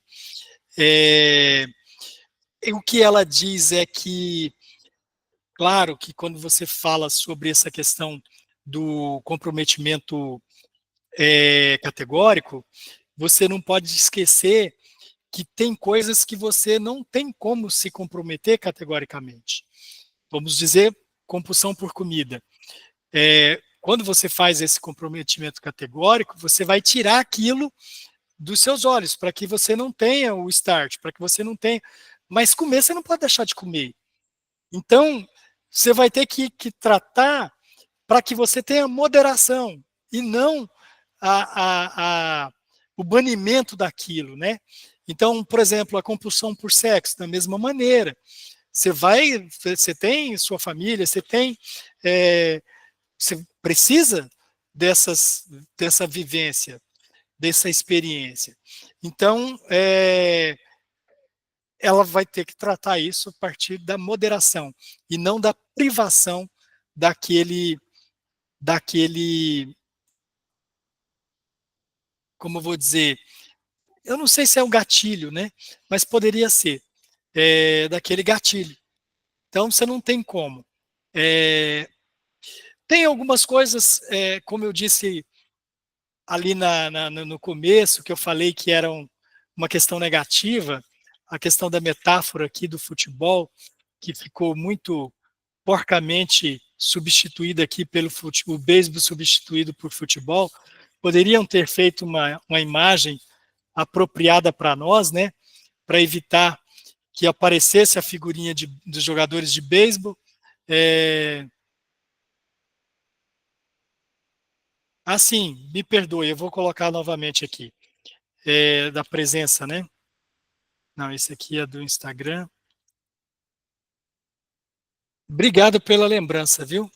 [SPEAKER 1] O que ela diz é que, claro, que quando você fala sobre essa questão do comprometimento categórico, você não pode esquecer que tem coisas que você não tem como se comprometer categoricamente. Vamos dizer, compulsão por comida. Quando você faz esse comprometimento categórico, você vai tirar aquilo dos seus olhos, para que você não tenha o start, para que você não tenha... Mas comer, você não pode deixar de comer. Então, você vai ter que tratar para que você tenha moderação, e não o banimento daquilo, né? Então, por exemplo, a compulsão por sexo, da mesma maneira. Você tem sua família, você precisa dessa vivência, dessa experiência. Então, ela vai ter que tratar isso a partir da moderação e não da privação daquele, como eu vou dizer, eu não sei se é um gatilho, né? Mas poderia ser daquele gatilho. Então, você não tem como. Tem algumas coisas, como eu disse ali no começo, que eu falei que eram uma questão negativa, a questão da metáfora aqui do futebol, que ficou muito porcamente substituída aqui pelo futebol, o beisebol substituído por futebol. Poderiam ter feito uma imagem apropriada para nós, né, para evitar que aparecesse a figurinha dos jogadores de beisebol. Sim, me perdoe, eu vou colocar novamente aqui, da presença, né? Não, esse aqui é do Instagram. Obrigado pela lembrança, viu?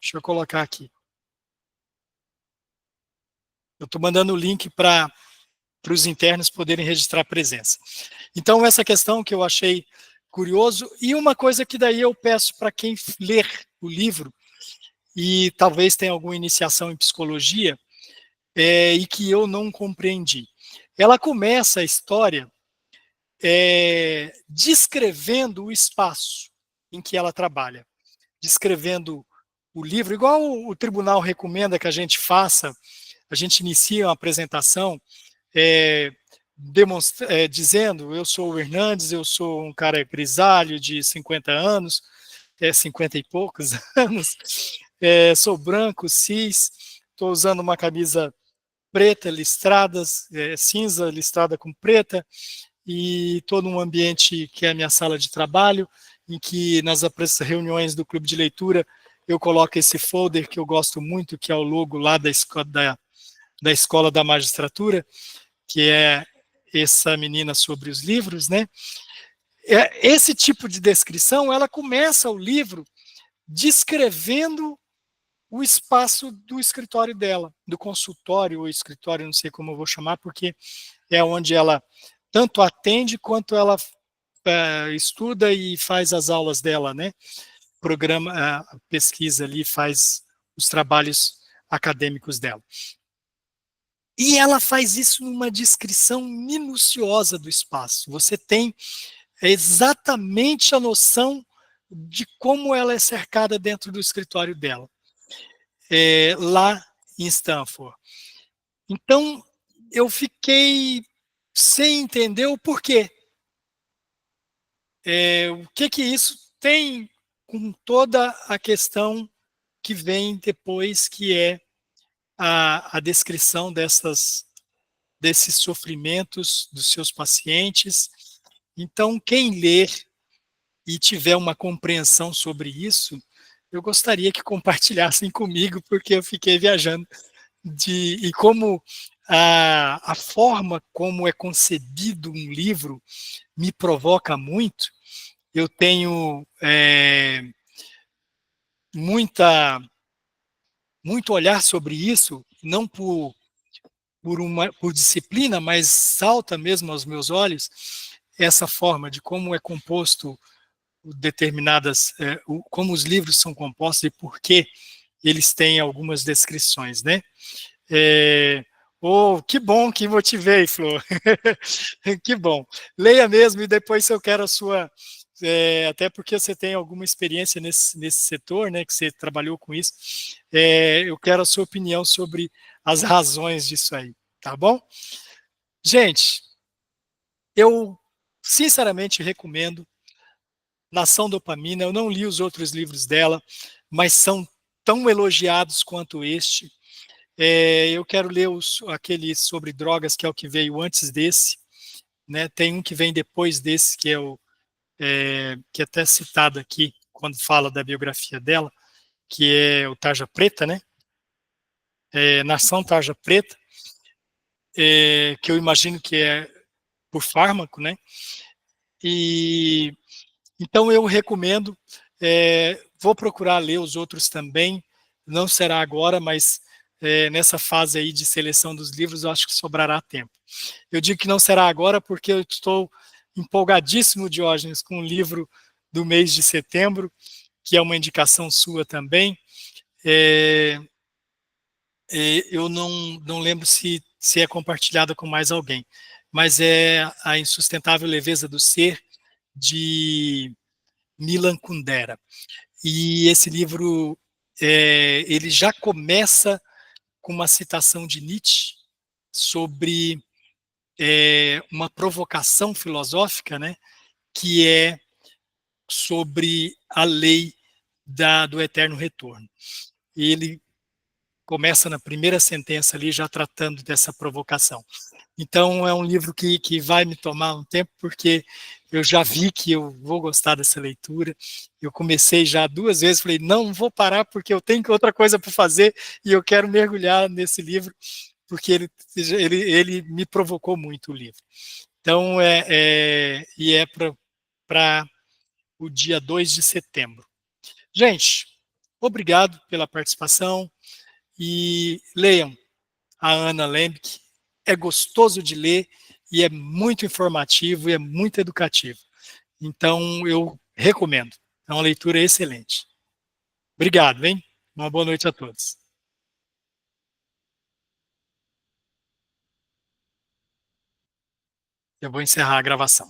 [SPEAKER 1] Deixa eu colocar aqui. Eu estou mandando o link para os internos poderem registrar a presença. Então, essa questão que eu achei curioso, e uma coisa que daí eu peço para quem ler o livro, e talvez tenha alguma iniciação em psicologia, e que eu não compreendi. Ela começa a história descrevendo o espaço em que ela trabalha, descrevendo o livro, igual o tribunal recomenda que a gente faça, a gente inicia uma apresentação dizendo, eu sou o Hernandes, eu sou um cara grisalho de 50 anos, 50 e poucos anos, sou branco, cis, estou usando uma camisa preta, listrada, cinza, listrada com preta, e estou num ambiente que é a minha sala de trabalho, em que nas reuniões do clube de leitura eu coloco esse folder que eu gosto muito, que é o logo lá da escola da magistratura, que é essa menina sobre os livros, né? Esse tipo de descrição, ela começa o livro descrevendo o espaço do escritório dela, do consultório ou escritório, não sei como eu vou chamar, porque é onde ela tanto atende quanto ela estuda e faz as aulas dela, né? Programa, a pesquisa ali, faz os trabalhos acadêmicos dela. E ela faz isso numa descrição minuciosa do espaço. Você tem exatamente a noção de como ela é cercada dentro do escritório dela, lá em Stanford. Então, eu fiquei sem entender o porquê. O que isso tem com toda a questão que vem depois, que é a descrição desses sofrimentos dos seus pacientes. Então, quem ler e tiver uma compreensão sobre isso, eu gostaria que compartilhassem comigo, porque eu fiquei viajando. E como a forma como é concebido um livro me provoca muito. Eu tenho muito olhar sobre isso, não por disciplina, mas salta mesmo aos meus olhos essa forma de como é composto como os livros são compostos e por que eles têm algumas descrições, né? Que bom que motivei, Flor. Que bom. Leia mesmo e depois, se eu quero a sua... até porque você tem alguma experiência nesse setor, né, que você trabalhou com isso, eu quero a sua opinião sobre as razões disso aí, tá bom? Gente, eu sinceramente recomendo Nação Dopamina. Eu não li os outros livros dela, mas são tão elogiados quanto este. Eu quero ler aquele sobre drogas, que é o que veio antes desse, né? Tem um que vem depois desse, que é que é até citado aqui, quando fala da biografia dela, que é o Tarja Preta, né? Nação Tarja Preta, que eu imagino que é por fármaco, né? E então eu recomendo, vou procurar ler os outros também, não será agora, mas nessa fase aí de seleção dos livros, eu acho que sobrará tempo. Eu digo que não será agora porque eu estou empolgadíssimo, Diógenes, com o livro do mês de setembro, que é uma indicação sua também. Eu não lembro se é compartilhada com mais alguém, mas é A Insustentável Leveza do Ser, de Milan Kundera. E esse livro, ele já começa com uma citação de Nietzsche sobre uma provocação filosófica, né, que é sobre a lei do eterno retorno. E ele começa na primeira sentença ali já tratando dessa provocação. Então é um livro que vai me tomar um tempo, porque eu já vi que eu vou gostar dessa leitura. Eu comecei já 2 vezes, falei, não vou parar porque eu tenho outra coisa para fazer e eu quero mergulhar nesse livro, porque ele me provocou muito, o livro. Então, e é para o dia 2 de setembro. Gente, obrigado pela participação e leiam a Anna Lembke. É gostoso de ler e é muito informativo e é muito educativo. Então, eu recomendo. É uma leitura excelente. Obrigado, hein? Uma boa noite a todos. Eu vou encerrar a gravação.